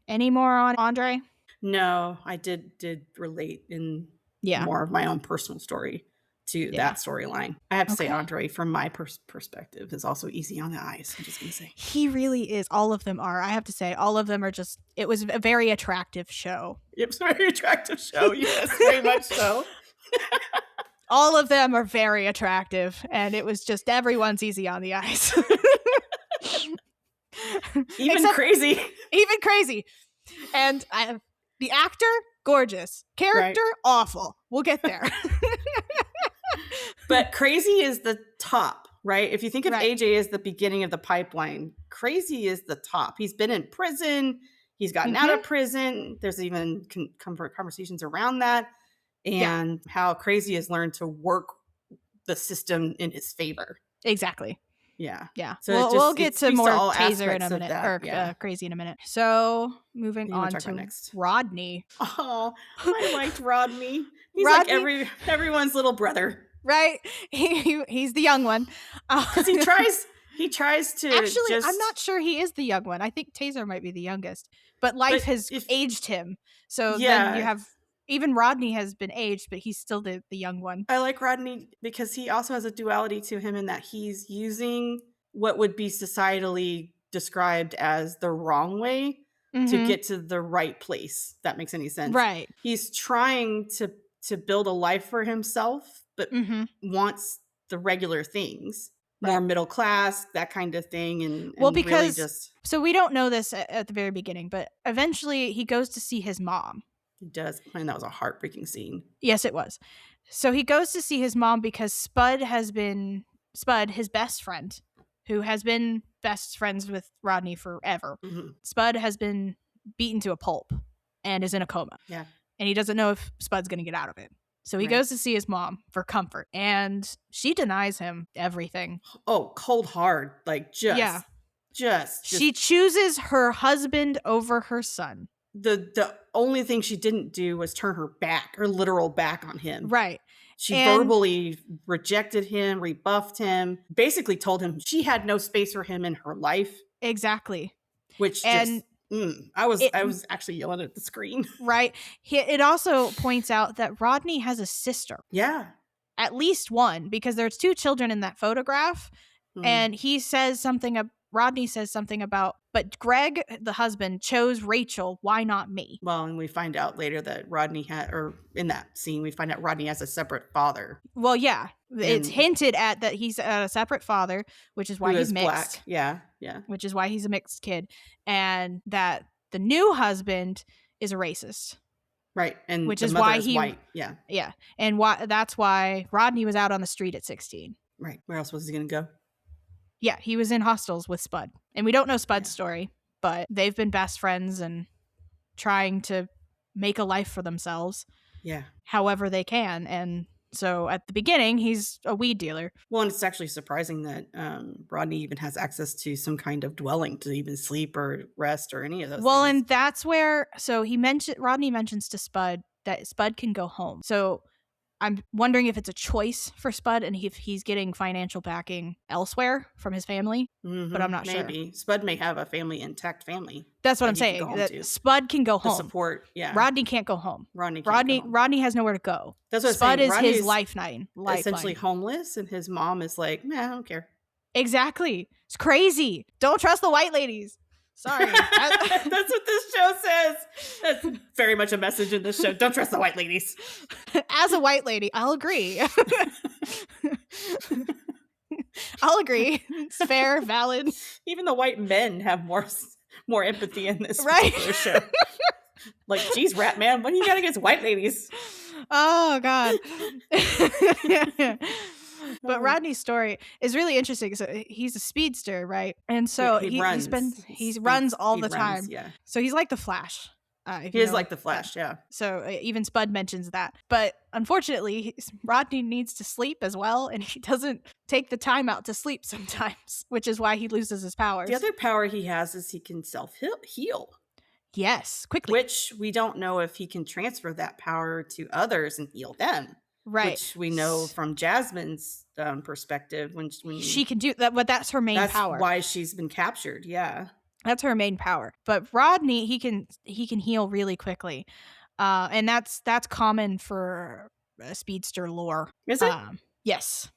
Any more on Andre? No, I did relate in more of my own personal story to that storyline. I have to say Andre, from my perspective, is also easy on the eyes. I'm just going to say. He really is. All of them are. I have to say, all of them are just, it was a very attractive show. It was a very attractive show. Yes, very much so. All of them are very attractive, and it was just everyone's easy on the eyes. Even crazy. Even crazy. And the actor, gorgeous. Character, awful. We'll get there. But crazy is the top, right? If you think of AJ as the beginning of the pipeline, crazy is the top. He's been in prison. He's gotten out of prison. There's even conversations around that, and how crazy has learned to work the system in his favor. Exactly. Yeah. Yeah. So we'll get to more Taser in a minute, or Crazy in a minute. So moving on to next. Rodney. Oh, I liked Rodney. He's Rodney, like everyone's little brother. Right? He's the young one. Because he tries to actually, I'm not sure he is the young one. I think Taser might be the youngest. But life has aged him. So then you have, even Rodney has been aged, but he's still the young one. I like Rodney because he also has a duality to him in that he's using what would be societally described as the wrong way to get to the right place. If that makes any sense. Right. He's trying to build a life for himself, but wants the regular things. More middle class, that kind of thing. And because really so we don't know this at the very beginning, but eventually he goes to see his mom. He does. And that was a heartbreaking scene. Yes, it was. So he goes to see his mom because Spud, his best friend, who has been best friends with Rodney forever. Spud has been beaten to a pulp and is in a coma. Yeah. And he doesn't know if Spud's going to get out of it. So he goes to see his mom for comfort, and she denies him everything. Oh, cold hard. Like just. She chooses her husband over her son. The only thing she didn't do was turn her literal back on him. Right. She verbally rejected him, rebuffed him, basically told him she had no space for him in her life. Exactly. Which I was actually yelling at the screen. Right. It also points out that Rodney has a sister. Yeah. At least one, because there's 2 children in that photograph. And Rodney says something about, but Greg, the husband, chose Rachel. Why not me? Well, and we find out later that in that scene, we find out Rodney has a separate father. Well, yeah. It's hinted at that he's a separate father, which is why he's mixed. Black. Yeah, yeah. Which is why he's a mixed kid. And that the new husband is a racist. Right. And which is why he white. Yeah. Yeah. And that's why Rodney was out on the street at 16. Right. Where else was he going to go? Yeah, he was in hostels with Spud. And we don't know Spud's story, but they've been best friends and trying to make a life for themselves. Yeah. However they can. And so at the beginning, he's a weed dealer. Well, and it's actually surprising that Rodney even has access to some kind of dwelling to even sleep or rest or any of those things. And that's where, so Rodney mentions to Spud that Spud can go home. So I'm wondering if it's a choice for Spud and if he's getting financial backing elsewhere from his family, but I'm not sure. Maybe. Spud may have a intact family. That's what I'm saying. That Spud can go home. The support, yeah. Rodney can't go home. Rodney has nowhere to go. That's what Spud I'm saying. is his lifeline. Essentially homeless, and his mom is like, I don't care. Exactly. It's crazy. Don't trust the white ladies. Sorry. That's what this show says. That's very much a message in this show. Don't trust the white ladies. As a white lady, I'll agree. I'll agree. It's fair, valid. Even the white men have more empathy in this particular show. Like, geez, rat man, what do you got against white ladies? Oh, God. But Rodney's story is really interesting. So he's a speedster, right? And so he runs all the time. Yeah. So he's like the Flash. He is like the Flash, yeah. So even Spud mentions that. But unfortunately, Rodney needs to sleep as well, and he doesn't take the time out to sleep sometimes, which is why he loses his powers. The other power he has is he can self-heal. Yes, quickly. Which we don't know if he can transfer that power to others and heal them. Right. Which we know from Jasmine's perspective when she can do that, but that's her main power. That's why she's been captured. Yeah, that's her main power. But Rodney, he can heal really quickly, and that's common for speedster lore. Is it? Yes.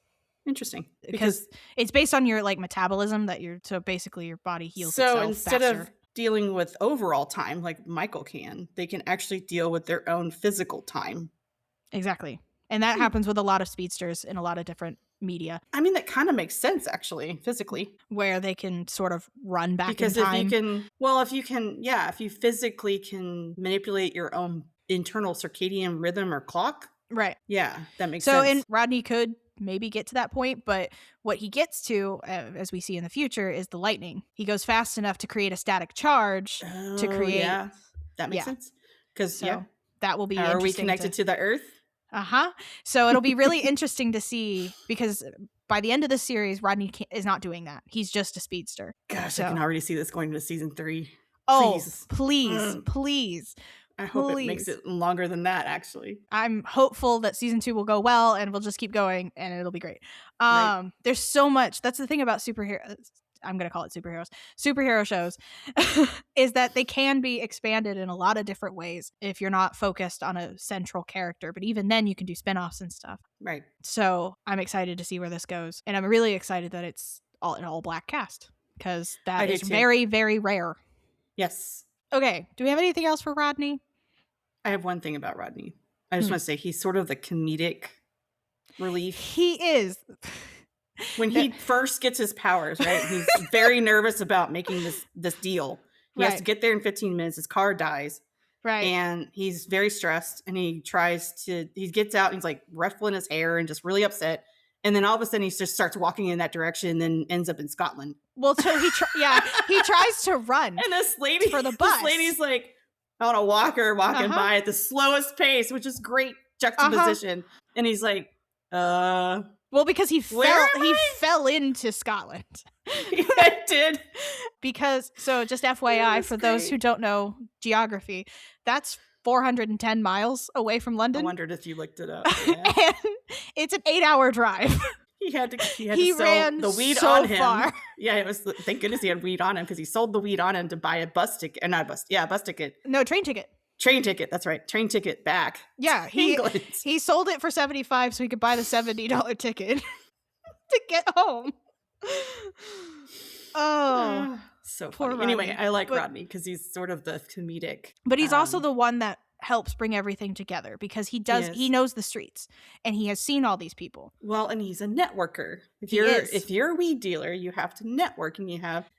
Interesting, because it's based on your like metabolism so basically your body heals itself so instead faster. Of dealing with overall time like Michael can, they can actually deal with their own physical time. Exactly. And that happens with a lot of speedsters in a lot of different media. I mean, that kind of makes sense, actually, physically. Where they can sort of run back because in time. If you physically can manipulate your own internal circadian rhythm or clock. Right. Yeah, that makes sense. So, and Rodney could maybe get to that point, but what he gets to, as we see in the future, is the lightning. He goes fast enough to create a static charge to create. Yeah, that makes sense. Because, that will be how are we connected to the Earth? So it'll be really interesting to see, because by the end of the series, Rodney is not doing that. He's just a speedster. Gosh, I can already see this going into season 3. Please. I hope it makes it longer than that, actually. I'm hopeful that season 2 will go well and we'll just keep going and it'll be great. Right. There's so much. That's the thing about superheroes. I'm going to call it superhero shows, is that they can be expanded in a lot of different ways if you're not focused on a central character. But even then you can do spinoffs and stuff. Right. So I'm excited to see where this goes. And I'm really excited that it's an all black cast, because that is very, very rare. Yes. Okay. Do we have anything else for Rodney? I have one thing about Rodney. I just want to say he's sort of the comedic relief. He is. When he first gets his powers, right? He's very nervous about making this deal. He has to get there in 15 minutes. His car dies. Right. And he's very stressed, and he gets out and he's like ruffling his hair and just really upset. And then all of a sudden he just starts walking in that direction and then ends up in Scotland. Well, so he tries to run. And this lady for the bus. This lady's like on a walker walking by at the slowest pace, which is great juxtaposition. And he's like, well, because he fell into Scotland. I did. Because, so just FYI, for those who don't know geography, that's 410 miles away from London. I wondered if you looked it up. Yeah. And it's an 8-hour drive. He had to ran sell the weed so on him. Far. Yeah, it was. Thank goodness he had weed on him, because he sold the weed on him to buy a bus ticket. Not a bus. Yeah, a bus ticket. No, train ticket. Train ticket. That's right. Train ticket back. Yeah, he sold it for $75 so he could buy the $70 ticket to get home. Oh, so funny. Anyway, I like Rodney because he's sort of the comedic. But he's also the one that helps bring everything together, because he knows the streets and he has seen all these people. Well, and he's a networker. If you're a weed dealer, you have to network, and you have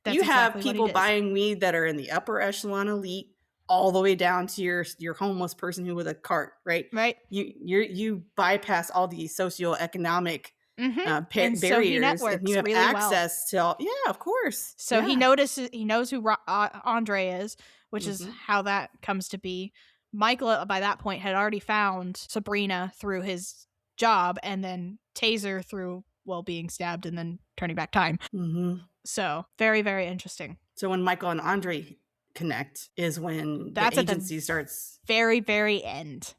people buying weed that are in the upper echelon elite, all the way down to your homeless person who with a cart, right? Right. You bypass all the socioeconomic barriers, so he networks and you have really access to all. Yeah, of course. So he knows who Andre is, which is how that comes to be. Michael, by that point, had already found Sabrina through his job, and then Taser through, being stabbed and then turning back time. Mm-hmm. So very, very interesting. So when Michael and Andre connect is when the agency starts. Very, very end.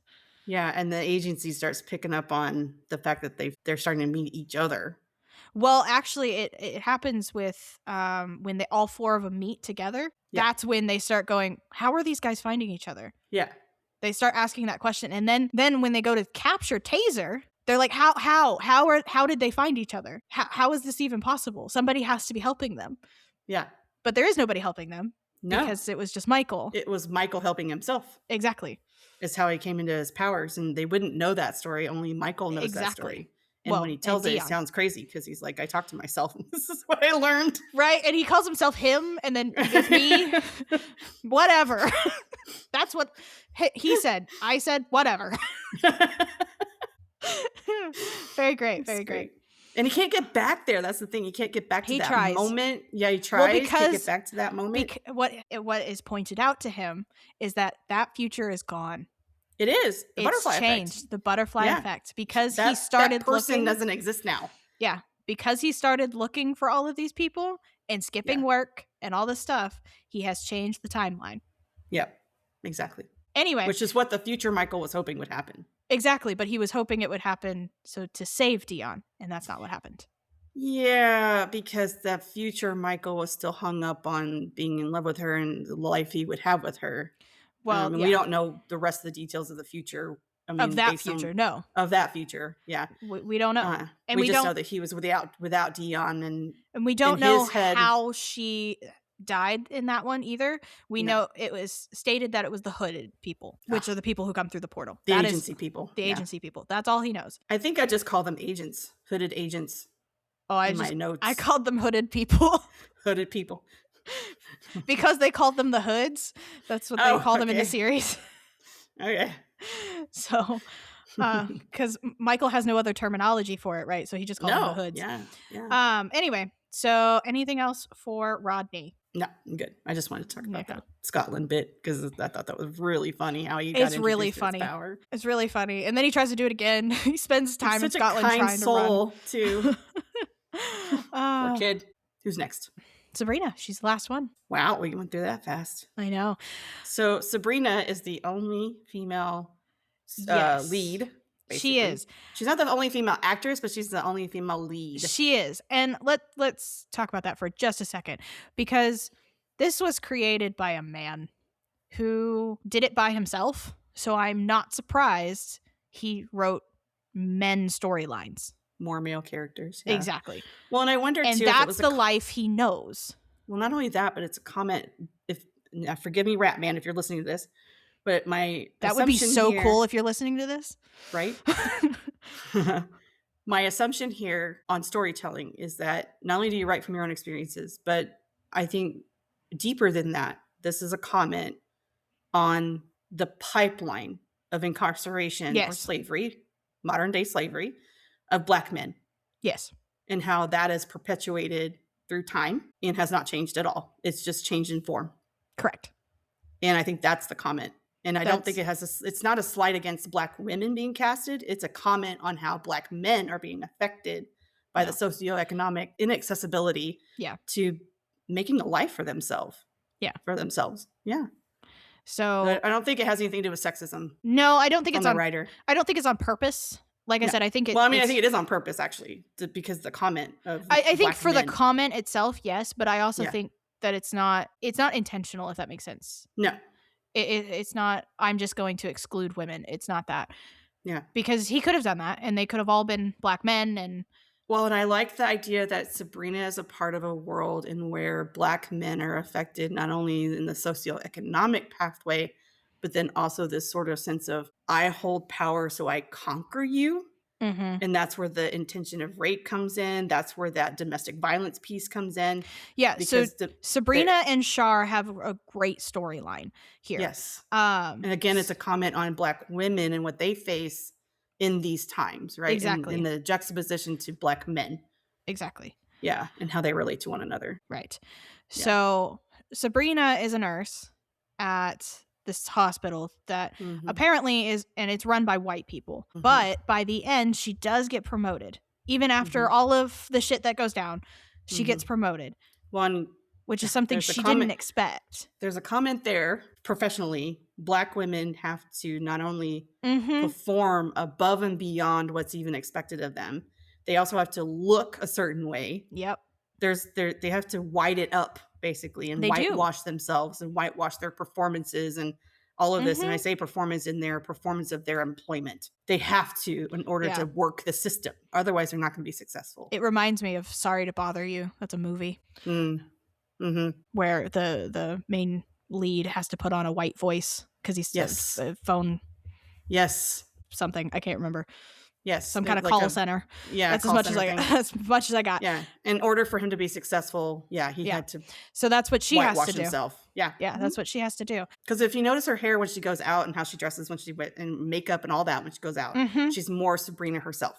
Yeah, and the agency starts picking up on the fact that they're starting to meet each other. Well, actually, it happens with when all four of them meet together. Yeah. That's when they start going, how are these guys finding each other? Yeah. They start asking that question. And then when they go to capture Taser, they're like, how did they find each other? How is this even possible? Somebody has to be helping them. Yeah. But there is nobody helping them. No. Because it was just Michael. It was Michael helping himself. Exactly. It's how he came into his powers. And they wouldn't know that story. Only Michael knows that story. And when he tells it sounds crazy, because he's like, I talked to myself and this is what I learned. Right. And he calls himself him, and then he goes, me. Whatever. That's what he said. I said, whatever. Very great. Very great. And he can't get back there. That's the thing. He can't get back to He that tries. moment. Yeah, he tries. Well, Can't get back to that moment. what is pointed out to him is that future is gone. It is. The butterfly changed. effect. The butterfly Yeah. effect. Because that, he started that person looking. doesn't exist now. Yeah. Because he started looking for all of these people and skipping work and all this stuff, he has changed the timeline. Yep. Exactly. Anyway. Which is what the future Michael was hoping would happen. Exactly. But he was hoping it would happen to save Dion. And that's not what happened. Yeah, because the future Michael was still hung up on being in love with her and the life he would have with her. Well, we don't know the rest of the details of the future. I mean, of that future, no. Of that future, yeah. We don't know. And we just know that he was without Dion. And we don't know how she died in that one either. We know it was stated that it was the hooded people, which are the people who come through the portal. The agency people. The agency people. That's all he knows. I think I just call them agents. Hooded agents. Oh, my notes. I called them hooded people. Hooded people. Because they called them the hoods. That's what they call them in the series. Okay. So, because Michael has no other terminology for it, right? So he just called them the hoods. Yeah. Anyway, so anything else for Rodney? No, I'm good. I just wanted to talk about that Scotland bit because I thought that was really funny how he got It's really funny. Power. It's really funny. And then he tries to do it again. He spends time in Scotland trying to run. Too. Poor kid. Who's next? Sabrina. She's the last one. Wow, we went through that fast. I know. So Sabrina is the only female lead. Basically. She is. She's not the only female actress, but she's the only female lead. She is. And let's talk about that for just a second. Because this was created by a man who did it by himself. So I'm not surprised he wrote men storylines. More male characters. Yeah. Exactly. Well, and I wonder, and too, that's if it was the life he knows. Well, not only that, but it's a comment. Forgive me, Ratman, if you're listening to this, but that would be so cool if you're listening to this, right? My assumption here on storytelling is that not only do you write from your own experiences, but I think deeper than that, this is a comment on the pipeline of incarceration or slavery, modern day slavery, of Black men. Yes. And how that is perpetuated through time and has not changed at all. It's just changed in form. Correct. And I think that's the comment. And I don't think it's not a slight against Black women being casted. It's a comment on how Black men are being affected by the socioeconomic inaccessibility to making a life for themselves. Yeah. For themselves. Yeah. So but I don't think it has anything to do with sexism. No, I don't think it's on the writer. I don't think it's on purpose. Like I said, I think it. Well, I mean, I think it is on purpose, actually, because the comment of. I think for the comment itself, yes, but I also think that it's not intentional, if that makes sense. No, it's not. I'm just going to exclude women. It's not that. Yeah, because he could have done that, and they could have all been Black men, and. Well, and I like the idea that Sabrina is a part of a world in where Black men are affected not only in the socioeconomic pathway, but then also this sort of sense of, I hold power so I conquer you. Mm-hmm. And that's where the intention of rape comes in. That's where that domestic violence piece comes in. Yeah, so Sabrina and Shar have a great storyline here. Yes. And again, it's a comment on Black women and what they face in these times, right? Exactly. In the juxtaposition to Black men. Exactly. Yeah, and how they relate to one another. Right. Yeah. So Sabrina is a nurse at this hospital that apparently is, and it's run by white people. Mm-hmm. But by the end, she does get promoted. Even after all of the shit that goes down, she gets promoted. Which is something she didn't expect. There's a comment there, professionally, Black women have to not only perform above and beyond what's even expected of them, they also have to look a certain way. Yep. They have to white it up, basically, and whitewash themselves and whitewash their performances and all of this. And I say performance in their performance of their employment. They have to in order to work the system. Otherwise, they're not going to be successful. It reminds me of Sorry to Bother You. That's a movie. Where the main lead has to put on a white voice because he's a phone. Yes. Something. I can't remember. Yes. Some kind of call center. Yeah. That's as much as I got. Yeah. In order for him to be successful, he had to. So that's what she has to do. Himself. Yeah. Yeah. That's what she has to do. Because if you notice her hair when she goes out and how she dresses when she and makeup and all that when she goes out, she's more Sabrina herself.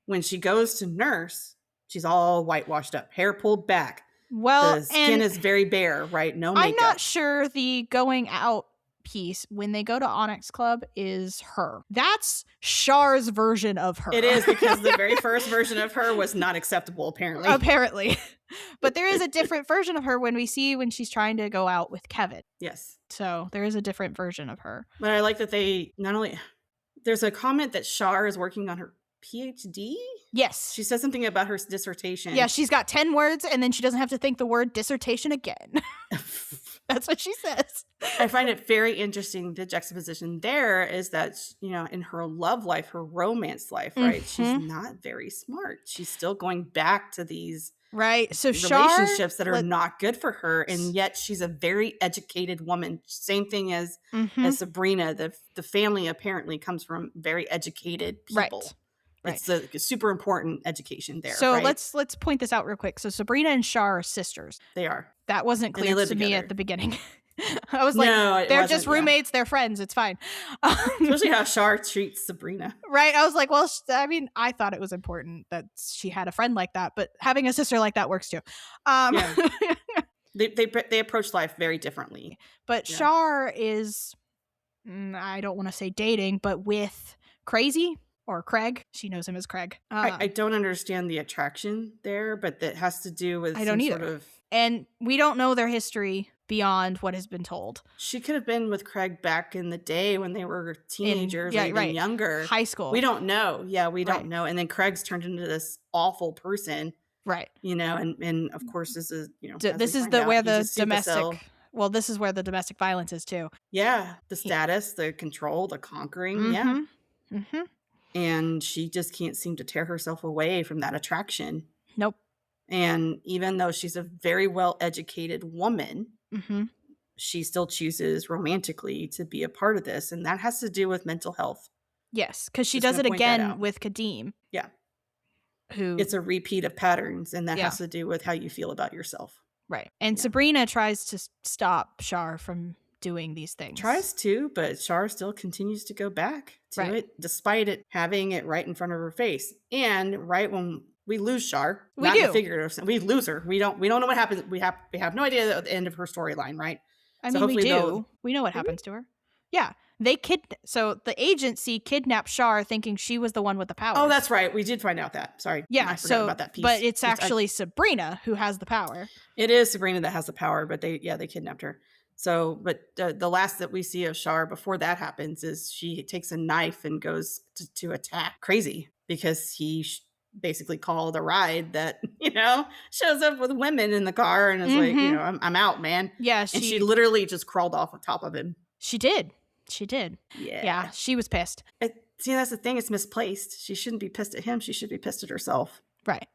when she goes to nurse, she's all whitewashed up, hair pulled back. Well, the skin is very bare, right? No makeup. I'm not sure the going out piece when they go to Onyx Club is her. That's Char's version of her. It is, because the very first version of her was not acceptable, apparently. But there is a different version of her when she's trying to go out with Kevin. Yes. So there is a different version of her. But I like that they not only... There's a comment that Char is working on her PhD? Yes. She says something about her dissertation. Yeah, she's got 10 words and then she doesn't have to think the word dissertation again. That's what she says. I find it very interesting. The juxtaposition there is that, in her love life, her romance life, right? She's not very smart. She's still going back to these so relationships that are not good for her. And yet she's a very educated woman. Same thing as Sabrina. The family apparently comes from very educated people. Right. It's a super important education there. So right? let's point this out real quick. So Sabrina and Char are sisters. They are. That wasn't clear to me at the beginning. I was no, like, they're just roommates. They're friends. It's fine. Especially how Char treats Sabrina. Right. I was like, well, I thought it was important that she had a friend like that, but having a sister like that works too. They approach life very differently. But Char is, I don't want to say dating, but with Crazy. Or Craig. She knows him as Craig. I don't understand the attraction there, but that has to do with sort of... And we don't know their history beyond what has been told. She could have been with Craig back in the day when they were teenagers or even younger. High school. We don't know. Yeah, we don't know. And then Craig's turned into this awful person. Right. And of course this is, this is where the domestic... Well, this is where the domestic violence is too. Yeah. The status, the control, the conquering. Yeah. Mm-hmm. And she just can't seem to tear herself away from that attraction. Nope. And even though she's a very well-educated woman, she still chooses romantically to be a part of this. And that has to do with mental health. Yes, because she does it again with Kadeem. Yeah. It's a repeat of patterns, and that has to do with how you feel about yourself. Right. And Sabrina tries to stop Char from doing these things. Tries to, but Char still continues to go back to it, despite it having it right in front of her face. And right when we lose Char, we lose her. We don't know what happens. We have no idea at the end of her storyline, right? I mean, we do. We know what happens to her. Yeah. So the agency kidnapped Char thinking she was the one with the powers. Oh, that's right. We did find out that. Sorry. Yeah. I forgot about that piece. But it's actually Sabrina who has the power. It is Sabrina that has the power, but they kidnapped her. So, but the last that we see of Char before that happens is she takes a knife and goes to attack Crazy because he basically called a ride that, shows up with women in the car and is like, I'm out, man. Yeah. And she literally just crawled off the top of him. She did. Yeah. She was pissed. See, that's the thing. It's misplaced. She shouldn't be pissed at him. She should be pissed at herself. Right.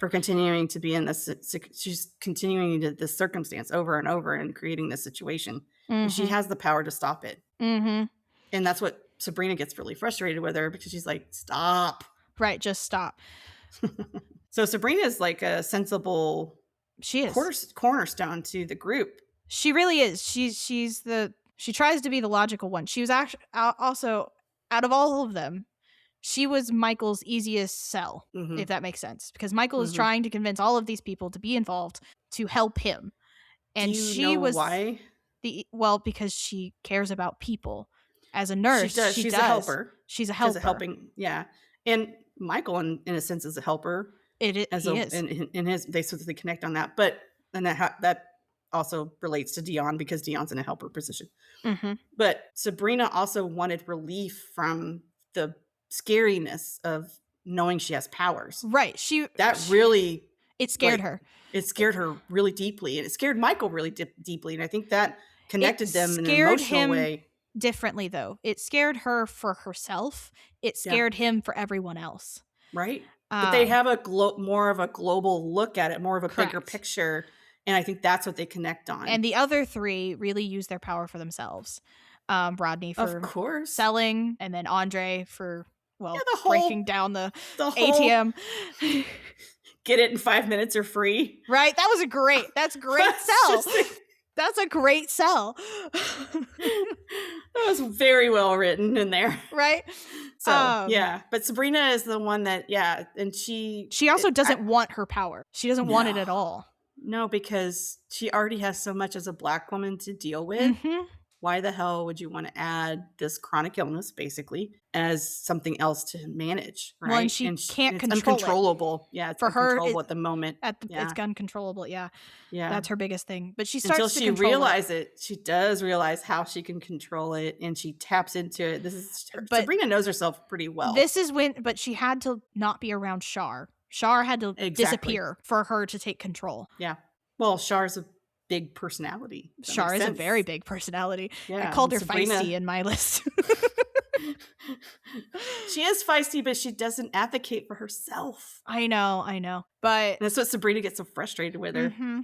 For continuing to be in this, she's continuing to this circumstance over and over and creating this situation. And she has the power to stop it. And that's what Sabrina gets really frustrated with her because she's like, stop. Right, just stop. So Sabrina is like a sensible cornerstone to the group. She really is. She tries to be the logical one. She was actually also, out of all of them, she was Michael's easiest sell, if that makes sense. Because Michael is trying to convince all of these people to be involved to help him. And why? Because she cares about people. As a nurse, she's a helper. She's a helper. She's a helping, And Michael, in a sense, is a helper. He is. In his, they sort of connect on that. But that also relates to Dion because Dion's in a helper position. But Sabrina also wanted relief from the scariness of knowing she has powers. Right. It scared her. It scared her really deeply, and it scared Michael really deeply. And I think that connected them in an emotional way. Differently, though. It scared her for herself. It scared him for everyone else. Right. But they have more of a global look at it, more of a bigger picture. And I think that's what they connect on. And the other three really use their power for themselves. Rodney for selling, and then Andre for breaking down the ATM. Get it in 5 minutes or free. Right? That's great sell. That's a great sell. That was very well written in there. Right? So, yeah. But Sabrina is the one that, and she also doesn't want her power. She doesn't want it at all. No, because she already has so much as a Black woman to deal with. Mm-hmm. Why the hell would you want to add this chronic illness, basically, as something else to manage, right? Well, and she can't control uncontrollable. It. Yeah, it's for uncontrollable her at the moment. It's uncontrollable. Yeah, yeah, that's her biggest thing. But she starts until to she realizes it. She does realize how she can control it, and she taps into it. Sabrina knows herself pretty well. This is but she had to not be around Shar. Shar had to disappear for her to take control. Yeah. Well, Shar's a big personality. Shar is a very big personality. Yeah, I called her Sabrina, feisty in my list. She is feisty, but she doesn't advocate for herself. I know. But that's what Sabrina gets so frustrated with her. Mm-hmm.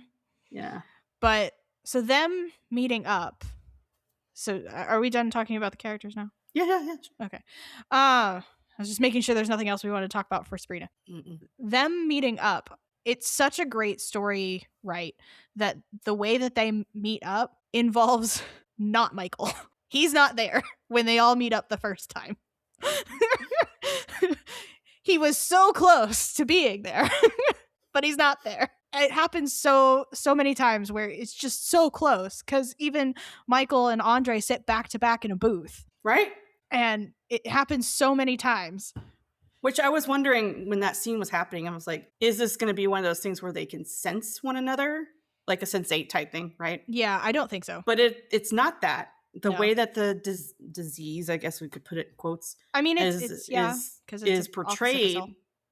Yeah. But so them meeting up. So are we done talking about the characters now? Yeah. Sure. Okay. I was just making sure there's nothing else we want to talk about for Sabrina. Mm-mm. Them meeting up. It's such a great story, right? That the way that they meet up involves not Michael. He's not there when they all meet up the first time. He was so close to being there, but he's not there. It happens so many times where it's just so close because even Michael and Andre sit back to back in a booth. Right. And it happens so many times. Which I was wondering when that scene was happening, I was like, is this going to be one of those things where they can sense one another? Like a Sense8 type thing, right? Yeah, I don't think so. But it's not that. The way that the disease, I guess we could put it in quotes, I mean, is portrayed,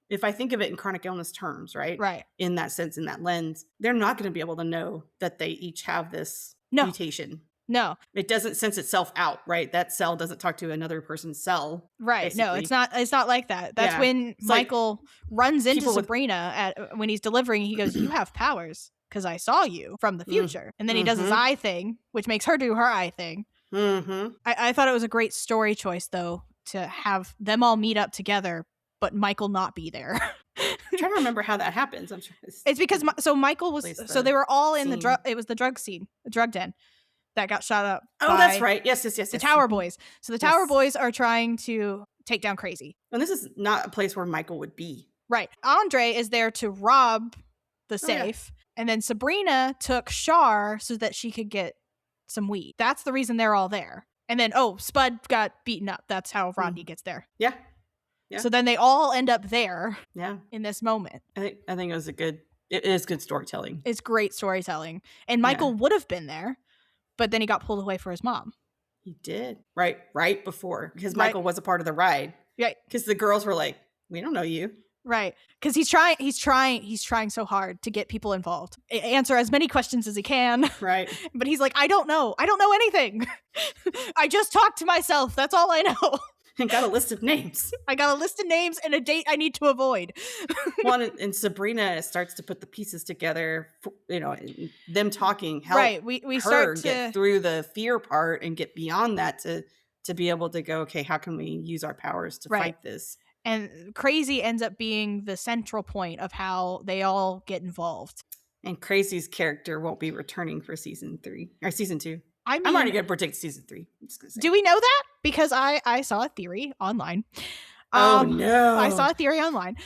if I think of it in chronic illness terms, right? Right. In that sense, in that lens, they're not going to be able to know that they each have this mutation. No. It doesn't sense itself out, right? That cell doesn't talk to another person's cell. Right. Basically. No, it's not like that. That's when Michael runs into Sabrina when he's delivering. He goes, "You have powers because I saw you from the future." And then he does his eye thing, which makes her do her eye thing. Mm-hmm. I thought it was a great story choice, though, to have them all meet up together, but Michael not be there. I'm trying to remember how that happens. I'm sure it's because Michael was they were all in it was the drug scene, the drug den. That got shot up. Oh, that's right. Yes. The Tower Boys. So the Tower Boys are trying to take down Crazy. And this is not a place where Michael would be. Right. Andre is there to rob the safe. And then Sabrina took Shar so that she could get some weed. That's the reason they're all there. And then, Spud got beaten up. That's how Rodney gets there. Yeah. So then they all end up there. Yeah. In this moment. I think it is good storytelling. It's great storytelling. And Michael would have been there. But then he got pulled away for his mom. He did. Right before. Because Michael was a part of the ride. Right. Because the girls were like, we don't know you. Right. Because he's trying so hard to get people involved. Answer as many questions as he can. Right. But he's like, I don't know anything. I just talk to myself. That's all I know. And got a list of names. I got a list of names and a date I need to avoid. And Sabrina starts to put the pieces together, them talking. Right. We start to get through the fear part and get beyond that to be able to go, okay, how can we use our powers to fight this? And Crazy ends up being the central point of how they all get involved. And Crazy's character won't be returning for season 2. I'm already going to predict season 3. Do we know that? Because I saw a theory online. Oh, no. I saw a theory online.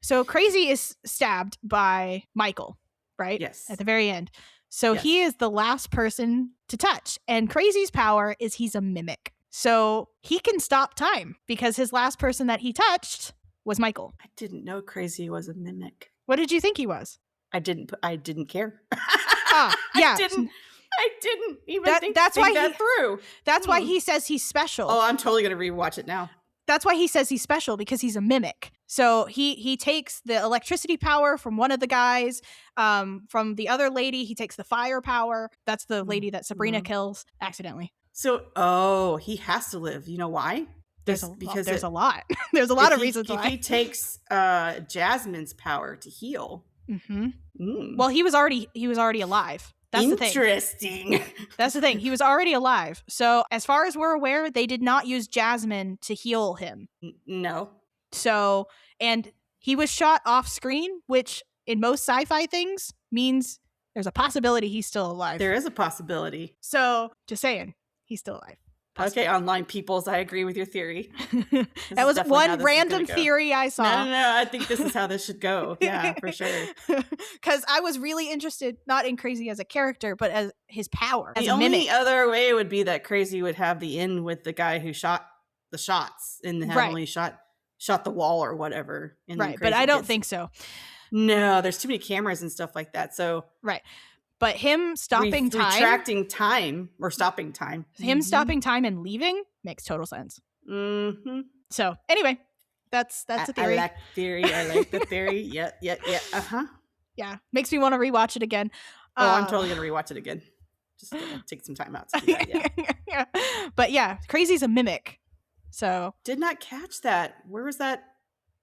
So Crazy is stabbed by Michael, right? Yes. At the very end. So he is the last person to touch. And Crazy's power is he's a mimic. So he can stop time because his last person that he touched was Michael. I didn't know Crazy was a mimic. What did you think he was? I didn't care. Yeah. I didn't even think that through. That's why he says he's special. Oh, I'm totally going to rewatch it now. That's why he says he's special, because he's a mimic. So he takes the electricity power from one of the guys. From the other lady, he takes the fire power. That's the lady that Sabrina kills accidentally. So, he has to live. You know why? There's a lot. There's a lot of reasons why. He takes Jasmine's power to heal. Mm-hmm. Mm. Well, he was already alive. That's interesting. The thing. That's the thing. He was already alive. So as far as we're aware, they did not use Jasmine to heal him. No. So, and he was shot off screen, which in most sci-fi things means there's a possibility he's still alive. There is a possibility. So just saying, he's still alive. Okay, online peoples, I agree with your theory. That was one random theory I saw. No, I think this is how this should go. Yeah, for sure. Because I was really interested, not in Crazy as a character, but as his power, as the a mimic. The only other way would be that Crazy would have the end with the guy who shot the shots and had only shot the wall or whatever. And right, but I don't think so. No, there's too many cameras and stuff like that. So right. But him stopping time, retracting time or stopping time, him stopping time and leaving makes total sense. Mm-hmm. So anyway, that's a theory. I like theory. I like the theory. Yeah. Yeah, makes me want to rewatch it again. Oh, I'm totally gonna rewatch it again. Just take some time out to do that. Yeah. But yeah, Crazy's a mimic. So did not catch that. Where was that?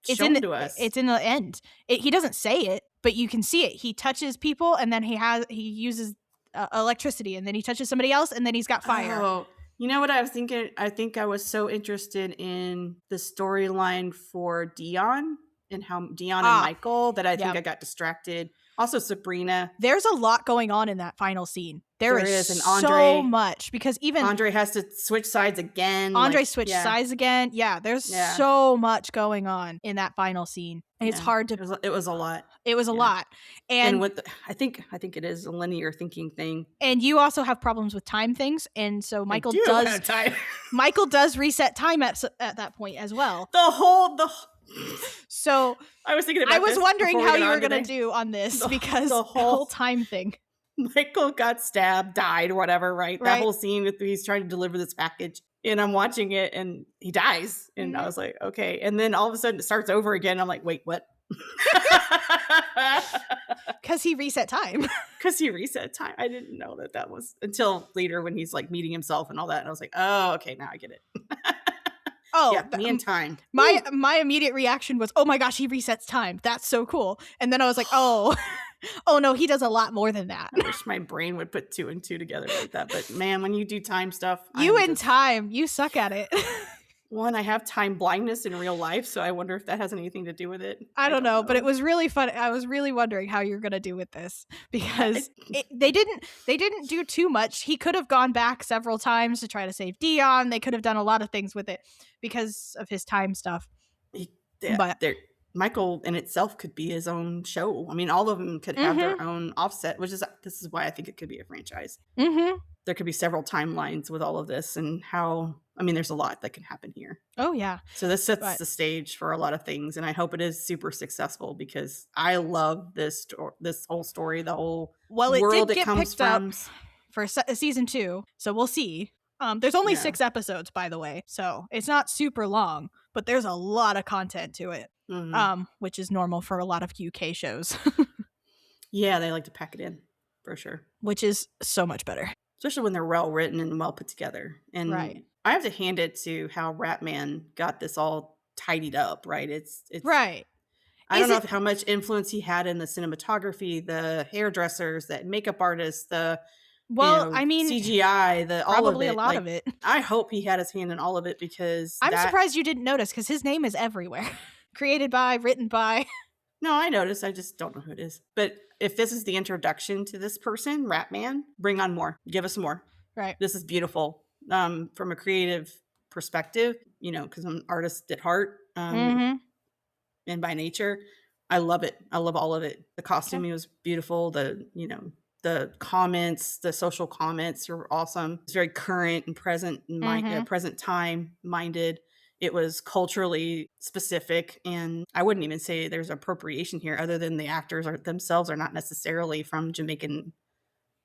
It's to us. It's in the end. He doesn't say it, but you can see it. He touches people, and then he uses electricity, and then he touches somebody else, and then he's got fire. Oh, you know what I was thinking? I think I was so interested in the storyline for Dion and how Dion and Michael that I think I got distracted. Also, Sabrina. There's a lot going on in that final scene. There is and Andre, so much because even Andre has to switch sides again. Andre switched sides again. Yeah, there's so much going on in that final scene. And it's hard to. It was a lot. It was a lot, and with I think it is a linear thinking thing. And you also have problems with time things, and so Michael does. Michael does reset time at that point as well. So I was thinking about. I was wondering how you were going to do on this because the whole time thing. Michael got stabbed, died, whatever. Right, that whole scene with he's trying to deliver this package, and I'm watching it, and he dies, and I was like, okay, and then all of a sudden it starts over again. I'm like, wait, what? Because he reset time. I didn't know that was until later when he's like meeting himself and all that, and I was like, oh, okay, now I get it. Oh, yeah, me and time. My immediate reaction was, oh my gosh, he resets time. That's so cool. And then I was like, oh no, he does a lot more than that. I wish my brain would put 2 and 2 together like that. But man, when you do time stuff, time, you suck at it. One, I have time blindness in real life, so I wonder if that has anything to do with it. I don't know, but it was really fun. I was really wondering how you're gonna do with this because they didn't do too much. He could have gone back several times to try to save Dion. They could have done a lot of things with it because of his time stuff. But Michael in itself could be his own show. I mean, all of them could have their own offset, this is why I think it could be a franchise. Mm-hmm. There could be several timelines with all of this and how, I mean, there's a lot that can happen here. Oh, yeah. So this sets the stage for a lot of things, and I hope it is super successful because I love this whole story, the whole world it comes from. For season 2, so we'll see. There's only 6 episodes, by the way, so it's not super long, but there's a lot of content to it, which is normal for a lot of UK shows. Yeah, they like to pack it in, for sure. Which is so much better. Especially when they're well written and well put together. And I have to hand it to how Ratman got this all tidied up, right? It's right. I don't know how much influence he had in the cinematography, the hairdressers, the makeup artists, the I mean CGI, all of it. A lot of it. I hope he had his hand in all of it because I'm surprised you didn't notice because his name is everywhere. Created by, written by. No, I noticed. I just don't know who it is. But if this is the introduction to this person, Ratman, bring on more. Give us more. Right. This is beautiful. From a creative perspective, because I'm an artist at heart and by nature. I love it. I love all of it. The costuming was beautiful. The comments, the social comments are awesome. It's very current and present, present time minded. It was culturally specific, and I wouldn't even say there's appropriation here other than the actors themselves are not necessarily from Jamaican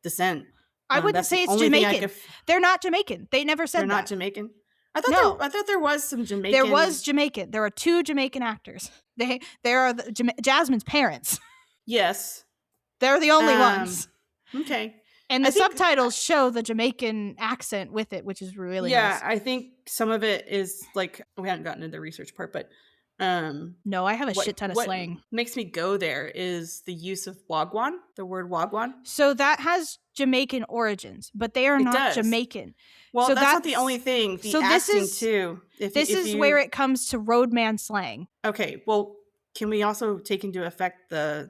descent. I wouldn't say it's Jamaican. They're not Jamaican. They never said they're not Jamaican. I thought there was some Jamaican. There was Jamaican. There are 2 Jamaican actors. They are Jasmine's parents. Yes. They're the only ones. Okay. And the subtitles show the Jamaican accent with it, which is really nice. I think some of it is like, we haven't gotten into the research part, but no, I have a shit ton of slang. What makes me go there is the use of wagwan, the word wagwan. So that has Jamaican origins, but they are not Jamaican. Well, so that's not the only thing. The acting too. This is where it comes to roadman slang. Okay, well, can we also take into effect the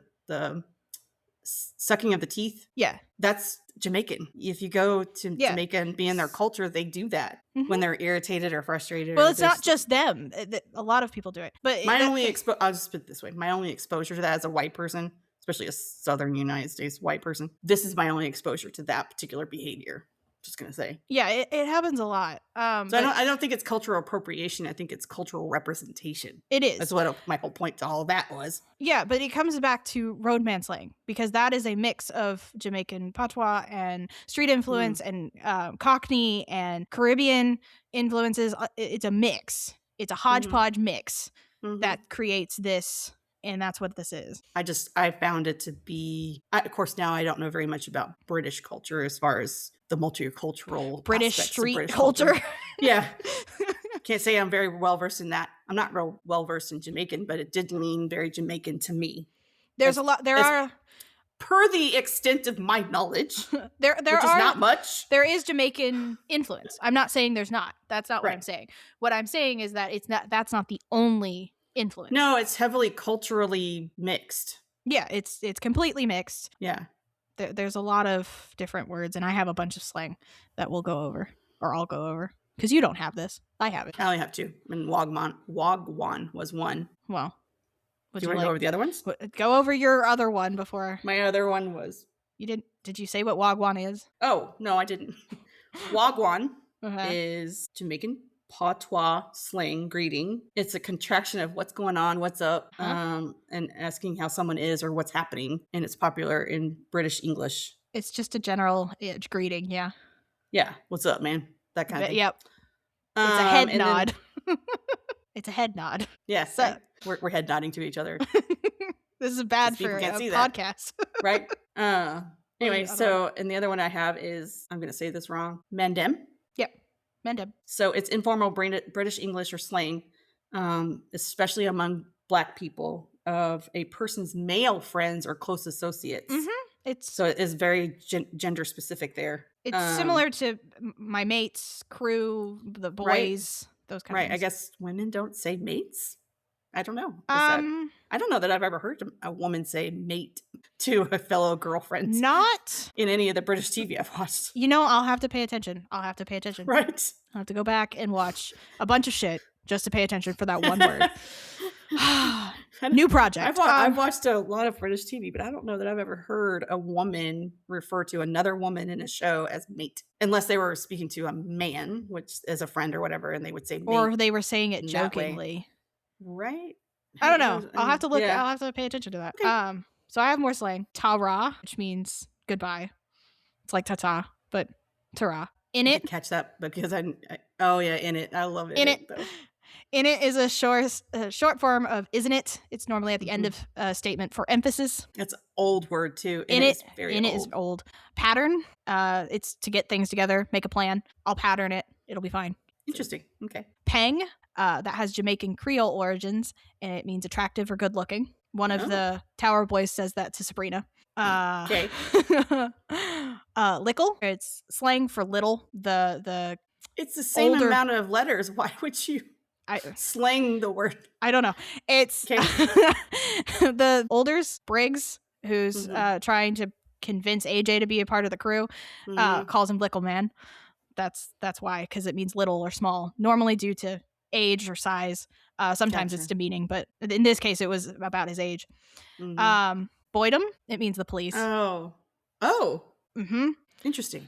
sucking of the teeth? Yeah. That's Jamaican. If you go to Yeah. Jamaica and be in their culture, they do that when they're irritated or frustrated. Well, or it's not just them. A lot of people do it. But I'll just put it this way. My only exposure to that as a white person, especially a Southern United States white person, this is my only exposure to that particular behavior. Just gonna say. Yeah, it happens a lot. So I don't think it's cultural appropriation. I think it's cultural representation. It is. That's what my whole point to all of that was. Yeah, but it comes back to roadman slang, because that is a mix of Jamaican patois and street influence and Cockney and Caribbean influences. It's a mix. It's a hodgepodge mix that creates this. And that's what this is. I found it to be, of course, now I don't know very much about British culture as far as the multicultural British street British culture. Yeah. Can't say I'm very well versed in that. I'm not real well versed in Jamaican, but it did lean very Jamaican to me. There's a lot. There are, per the extent of my knowledge, there which is not much. There is Jamaican influence. I'm not saying there's not. That's not what I'm saying. What I'm saying is that that's not the only influence. No, it's heavily culturally mixed. Yeah, it's completely mixed. Yeah. There's a lot of different words, and I have a bunch of slang that we'll go over, or I'll go over, because you don't have this. I have it. I only have two. And Wagwan was one. Well, do you want to go over the other ones? Go over your other one before. My other one was. You didn't? Did you say what Wagwan is? Oh, no, I didn't. Wagwan is Jamaican patois slang greeting. It's a contraction of what's going on, what's up, and asking how someone is or what's happening. And it's popular in British English. It's just a general greeting, yeah. Yeah, what's up, man? That kind of thing. Yep. It's a head nod. It's a head nod. Yes, we're head nodding to each other. This is bad for a podcast. Right? Anyway, so, and the other one I have is, I'm going to say this wrong, Mandem. Yep. Mandem. So it's informal British English or slang, especially among Black people, of a person's male friends or close associates. So it is very gender specific there. It's similar to my mates, crew, the boys, those kind of things. Right. I guess women don't say mates. I don't know. I don't know that I've ever heard a woman say mate to a fellow girlfriend. Not in any of the British TV I've watched. I'll have to pay attention. Right. I'll have to go back and watch a bunch of shit just to pay attention for that one word. New project. I've watched a lot of British TV, but I don't know that I've ever heard a woman refer to another woman in a show as mate, unless they were speaking to a man, which is a friend or whatever, and they would say mate. Or they were saying it jokingly. Right. I don't know. I'll have to look. Yeah. I'll have to pay attention to that. Okay. So I have more slang. Ta-ra, which means goodbye. It's like ta-ta, but ta-ra. In it. Catch that because in it. I love it. In it. Though. In it is a short form of isn't it? It's normally at the end of a statement for emphasis. It's an old word too. In it is old. Pattern. It's to get things together, make a plan. I'll pattern it. It'll be fine. Interesting. Okay. Peng. That has Jamaican Creole origins, and it means attractive or good looking. One of the Tower Boys says that to Sabrina. Okay. Lickle. It's slang for little. It's the same amount of letters. Why would you slang the word? I don't know. It's the olders, Briggs, who's trying to convince AJ to be a part of the crew, calls him Lickle Man. That's why, because it means little or small, normally due to age or size. Sometimes it's demeaning, but in this case it was about his age. Boydom, it means the police. Interesting.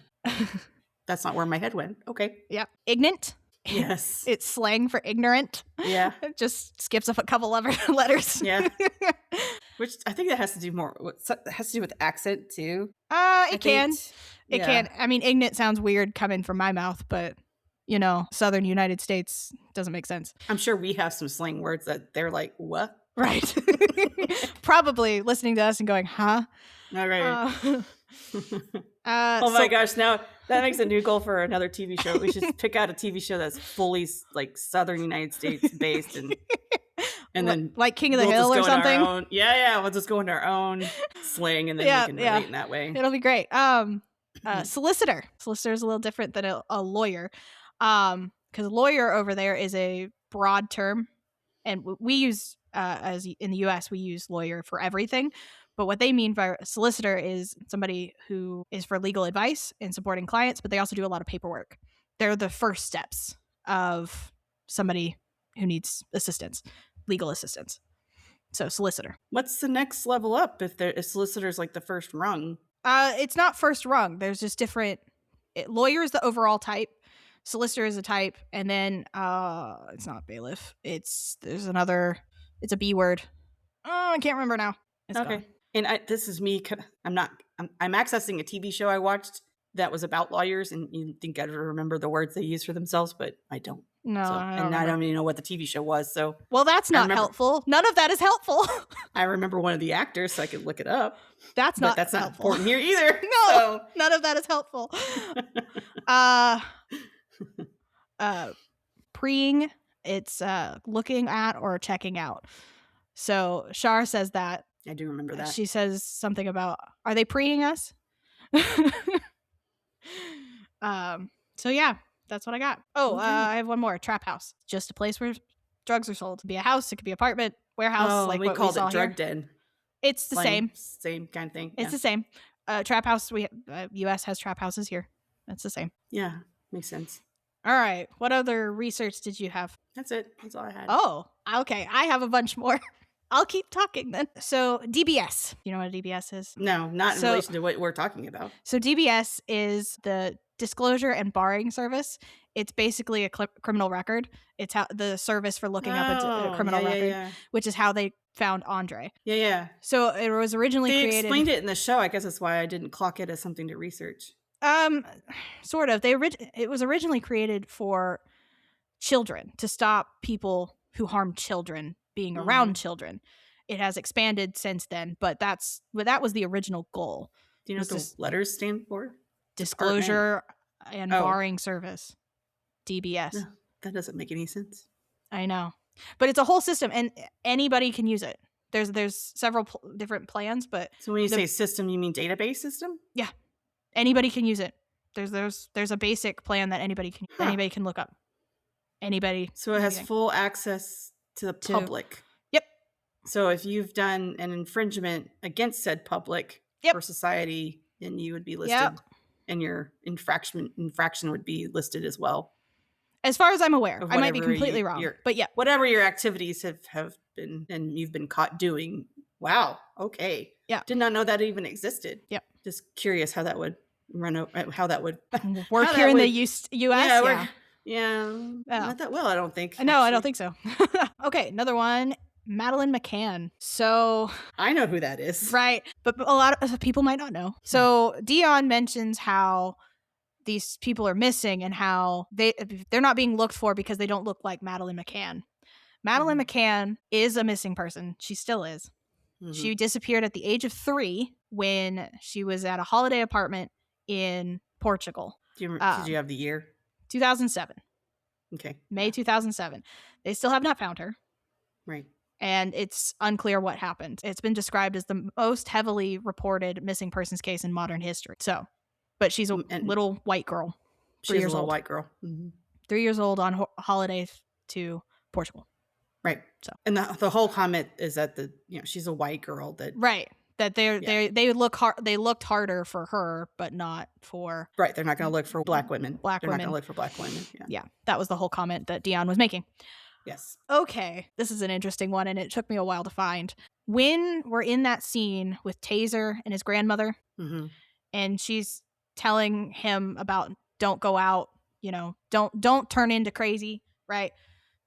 That's not where my head went. Okay. Yeah. Ignant. Yes. It's slang for ignorant. Yeah. It just skips up a couple of letters. Yeah. Which I think that has to do with accent too. It can. I mean, ignorant sounds weird coming from my mouth, but Southern United States doesn't make sense. I'm sure we have some slang words that they're like, what? Right. Probably listening to us and going, huh? All right. Oh my gosh. Now that makes a new goal for another TV show. We should pick out a TV show that's fully like Southern United States based and then like King of the Hill or something. We'll just go into our own slang and then we can relate in that way. It'll be great. Solicitor is a little different than a lawyer, because lawyer over there is a broad term, and we use as in the US we use lawyer for everything, But what they mean by a solicitor is somebody who is for legal advice and supporting clients, but they also do a lot of paperwork. They're the first steps of somebody who needs assistance, legal assistance. So solicitor. What's the next level up if solicitor's like the first rung? It's not first rung. There's just different. Lawyer is the overall type. Solicitor is a type, and then it's not bailiff. It's a B word. Oh, I can't remember now. It's okay. gone. And this is me. I'm accessing a TV show I watched that was about lawyers, and you think I'd remember the words they use for themselves, but I don't. No, I don't even know what the TV show was. So well, that's not helpful. None of that is helpful. I remember one of the actors, so I could look it up. That's not not important here either. No, so. None of that is helpful. Preeing, it's looking at or checking out. So Shar says that. I do remember that. She says something about, are they preeing us? So yeah, that's what I got. Oh, okay. I have one more. Trap house. Just a place where drugs are sold. It could be a house. It could be apartment, warehouse. Oh, like we what called we saw it drug here. den. It's the same kind of thing. It's the same. Trap house. U.S. has trap houses here. That's the same. Yeah, makes sense. All right. What other research did you have? That's it. That's all I had. Oh, okay. I have a bunch more. I'll keep talking then. So DBS. You know what a DBS is? No, not in relation to what we're talking about. So DBS is the disclosure and barring service. It's basically a criminal record. It's how the service for looking up a criminal record, which is how they found Andre. Yeah. So it was originally created. They explained it in the show. I guess that's why I didn't clock it as something to research. Sort of. It was originally created for children, to stop people who harm children being around children. It has expanded since then, but that was the original goal. Do you know what the letters stand for? Disclosure and barring service. DBS. No, that doesn't make any sense. I know. But it's a whole system, and anybody can use it. There's several different plans, but so when you say system, you mean database system? Yeah, anybody can use it. There's a basic plan that anybody can look up. Anybody. So it has full access to the public. Yep. So if you've done an infringement against said public or society, then you would be listed, and your infraction would be listed as well. As far as I'm aware, I might be completely wrong, but yeah, whatever your activities have been and you've been caught doing. Wow. Okay. Yeah. Did not know that even existed. Yep. Just curious how that would how that would work here in the U.S. Yeah. Not that well, I don't think. No, I don't think so. Okay, another one. Madeleine McCann. So I know who that is. Right. But a lot of people might not know. So Dion mentions how these people are missing and how they're not being looked for because they don't look like Madeleine McCann. Madeleine McCann is a missing person. She still is. Mm-hmm. She disappeared at the age of 3 when she was at a holiday apartment in Portugal. Did you have the year? 2007. Okay. May 2007. They still have not found her. Right. And it's unclear what happened. It's been described as the most heavily reported missing persons case in modern history. So, but she's a little white girl. She's a little white girl. Mm-hmm. 3 years old on holiday to Portugal. Right. So, and the whole comment is that she's a white girl that that they looked harder for her, but not for They're not going to look for black women. They're not going to look for black women. Yeah. That was the whole comment that Dion was making. Yes. Okay. This is an interesting one, and it took me a while to find. When we're in that scene with Taser and his grandmother, and she's telling him about don't go out, don't turn into crazy, right?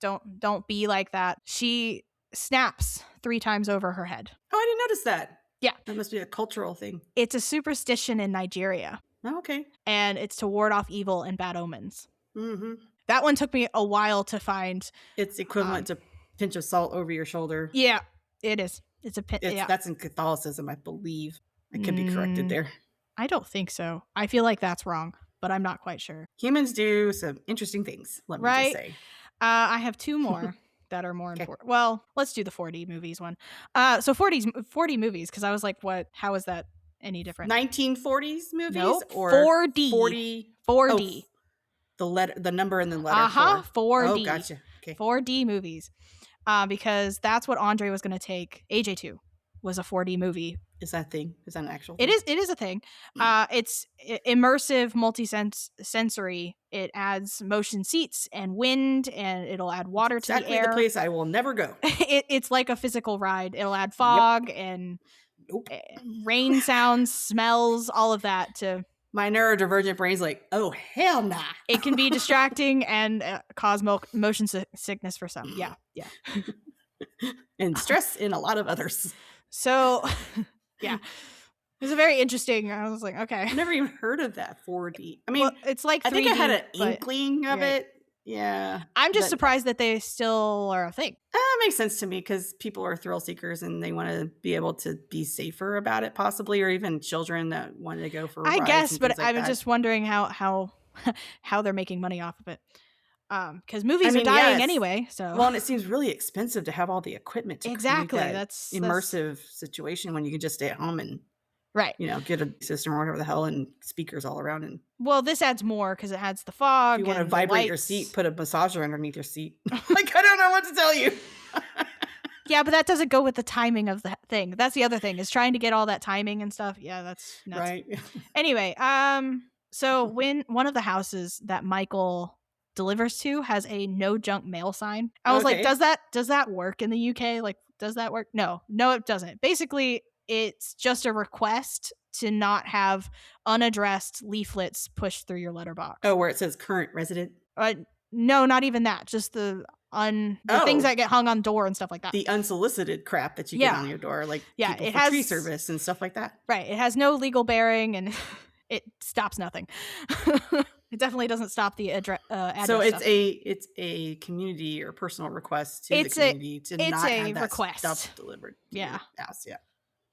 Don't be like that. She snaps 3 times over her head. Oh, I didn't notice that. Yeah. That must be a cultural thing. It's a superstition in Nigeria. Oh, okay. And it's to ward off evil and bad omens. Mm-hmm. That one took me a while to find. It's equivalent to pinch of salt over your shoulder. Yeah, it is. That's in Catholicism, I believe. I could be corrected there. I don't think so. I feel like that's wrong, but I'm not quite sure. Humans do some interesting things, let me just say. I have 2 more that are more important. Well, let's do the 4D movies one. So 4D movies, because I was like, what? How is that any different? 1940s movies? Nope, or 4D. 4D. The number and the letter. 4D. Oh, gotcha. Okay. 4D movies. Because that's what Andre was going to take AJ to. was a 4D movie. Is that a thing? Is that an actual thing? thing? It is a thing. It's immersive, multi-sensory. It adds motion seats and wind, and it'll add water to the air. Exactly the place I will never go. It's like a physical ride. It'll add fog and rain sounds, smells, all of that to... My neurodivergent brain's like, oh, hell nah. It can be distracting and cause motion sickness for some. Yeah. And stress in a lot of others. So, yeah. It was a very interesting... I was like, okay. I've never even heard of that 4D. I mean, well, it's like 3D, I think I had an inkling of it. Yeah. I'm just surprised that they still are a thing. That makes sense to me because people are thrill seekers and they want to be able to be safer about it, possibly, or even children that wanted to go for rides. I guess, but I'm just wondering how they're making money off of it. Because movies are dying anyway. So well, and it seems really expensive to have all the equipment to create that that's immersive situation when you can just stay at home and get a system or whatever the hell and speakers all around. And well, this adds more because it adds the fog. If you want to vibrate your seat, put a massager underneath your seat. Like, I don't know what to tell you. Yeah, but that doesn't go with the timing of the thing. That's the other thing, is trying to get all that timing and stuff. Yeah, that's nuts. Right. Anyway, so when one of the houses that Michael delivers to has a no junk mail sign, I was like, does that work in the UK? Like, does that work? No, it doesn't. Basically, it's just a request to not have unaddressed leaflets pushed through your letterbox. Oh, where it says current resident? No, not even that. Just the things that get hung on door and stuff like that. The unsolicited crap that you get on your door, like it has tree service and stuff like that. Right. It has no legal bearing and it stops nothing. It definitely doesn't stop the address. So it's a community or personal request to the community to not have that request. Stuff delivered to your house. Yeah.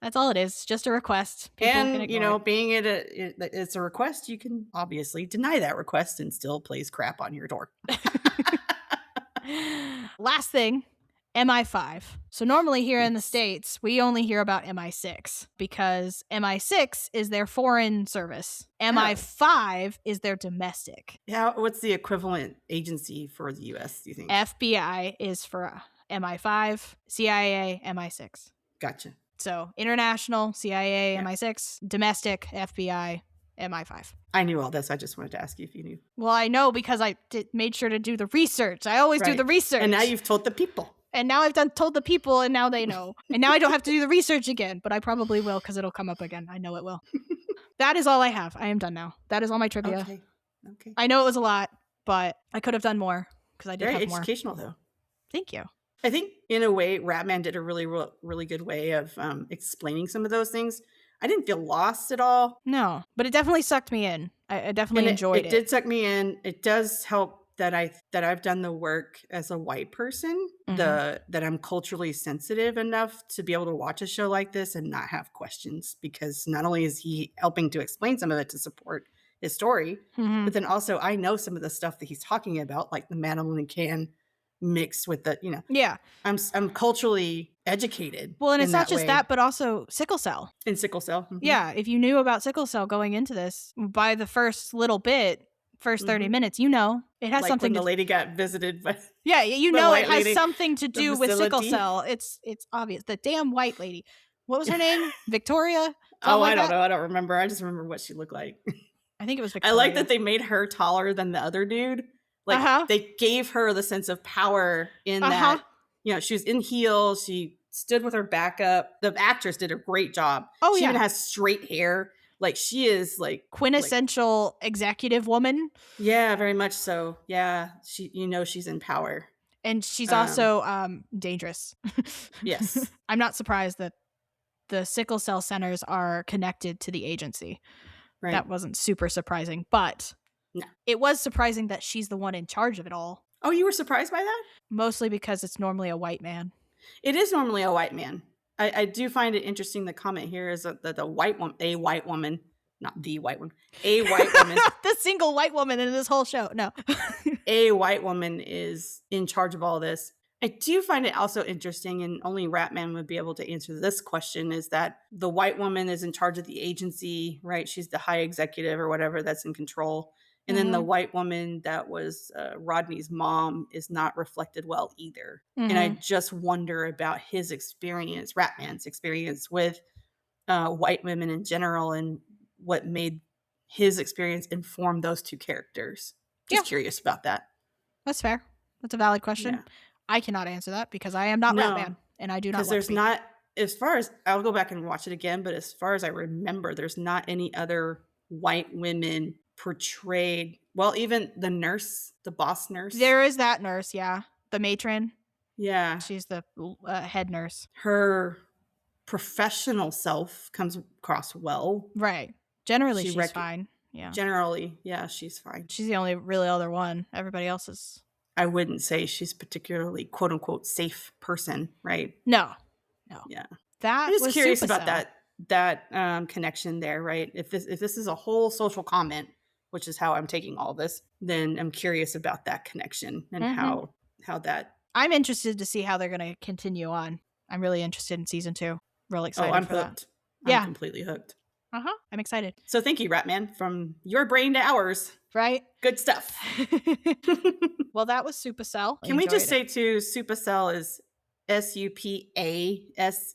That's all it is. Just a request. People and, being it's a request, you can obviously deny that request and still place crap on your door. Last thing, MI5. So normally here in the States, we only hear about MI6 because MI6 is their foreign service. MI5 is their domestic. Yeah, what's the equivalent agency for the US, do you think? FBI is for MI5, CIA, MI6. Gotcha. So international, CIA, MI6, domestic, FBI, MI5. I knew all this. I just wanted to ask you if you knew. Well, I know because I made sure to do the research. I always do the research. And now you've told the people. And now I've told the people, and now they know. And now I don't have to do the research again, but I probably will because it'll come up again. I know it will. That is all I have. I am done now. That is all my trivia. Okay. I know it was a lot, but I could have done more because I did have more. Very educational, though. Thank you. I think, in a way, Ratman did a really, really good way of explaining some of those things. I didn't feel lost at all. No, but it definitely sucked me in. I definitely enjoyed it. It did suck me in. It does help that I've done the work as a white person, that I'm culturally sensitive enough to be able to watch a show like this and not have questions, because not only is he helping to explain some of it to support his story, but then also I know some of the stuff that he's talking about, like the Madeline can mixed with the, I'm culturally educated. Well, and it's not just that, but also sickle cell. In sickle cell. Yeah. If you knew about sickle cell going into this, by the first little bit, first 30 minutes, it has like something when the lady got visited by it has something to do with sickle cell. It's obvious. The damn white lady. What was her name? Victoria? I don't know. I don't remember. I just remember what she looked like. I think it was Victoria. I like that they made her taller than the other dude. Like they gave her the sense of power in that, she was in heels. She stood with her back up. The actress did a great job. She even has straight hair. Like she is like quintessential executive woman. Yeah, very much so. Yeah. She's in power. And she's also dangerous. Yes. I'm not surprised that the sickle cell centers are connected to the agency. Right. That wasn't super surprising, but no. It was surprising that she's the one in charge of it all. Oh, you were surprised by that? Mostly because it's normally a white man. It is normally a white man. I do find it interesting. The comment here is that a white woman, not the white woman, a white woman. The single white woman in this whole show. No. A white woman is in charge of all this. I do find it also interesting, and only Ratman would be able to answer this question, is that the white woman is in charge of the agency, right? She's the high executive or whatever that's in control. And then the white woman that was Rodney's mom is not reflected well either. And I just wonder about his experience, Ratman's experience with white women in general, and what made his experience inform those two characters. Just curious about that. That's fair. That's a valid question. I cannot answer that because I am not Ratman, and I do not. Because there's not, as far as, I'll go back and watch it again, but as far as I remember, there's not any other white women portrayed. Well, even the nurse, the boss nurse. There is that nurse, the matron. Yeah. She's the head nurse. Her professional self comes across well. Right. Generally, she's fine. Yeah. Generally, she's fine. She's the only really other one. Everybody else is... I wouldn't say she's particularly quote unquote safe person, right? No. Yeah. That I'm just was curious Supacell. about that connection there, right? If this is a whole social comment, which is how I'm taking all this, then I'm curious about that connection and how that. I'm interested to see how they're going to continue on. I'm really interested in season 2. Real excited. I'm for hooked. That. I'm completely hooked. I'm excited. So thank you, Ratman, from your brain to ours. Right? Good stuff. Well, that was Supacell. Can we just say too, Supacell is Supase?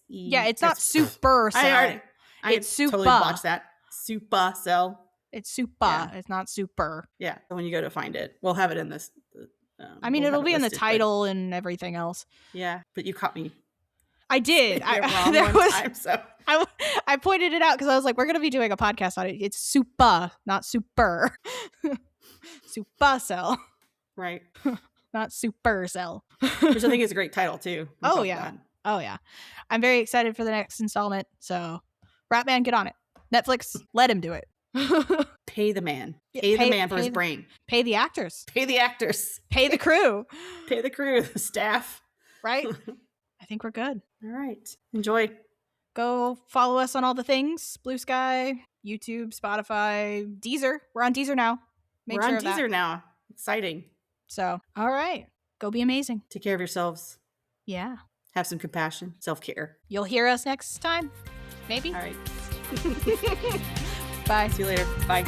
Yeah, it's not Supercell. I totally botched that. Supacell. It's Supa. It's not super. Yeah. So when you go to find it, we'll have it in this. I mean, it'll be in the title and everything else. Yeah, but you caught me. I did. I pointed it out because I was like, we're going to be doing a podcast on it. It's Supa, not super. Supacell. Right. Not Supercell. Which I think is a great title too. Oh, yeah. I'm very excited for the next installment. So, Ratman, get on it. Netflix, let him do it. Pay the man. Pay the man for his brain. Pay the actors. Pay the actors. Pay the crew. Pay the crew, the staff. Right? I think we're good. All right. Enjoy. Go follow us on all the things. Blue Sky, YouTube, Spotify, Deezer. We're on Deezer now. We're on Deezer now. Exciting. So, all right. Go be amazing. Take care of yourselves. Yeah. Have some compassion. Self-care. You'll hear us next time. Maybe. All right. Bye. See you later. Bye.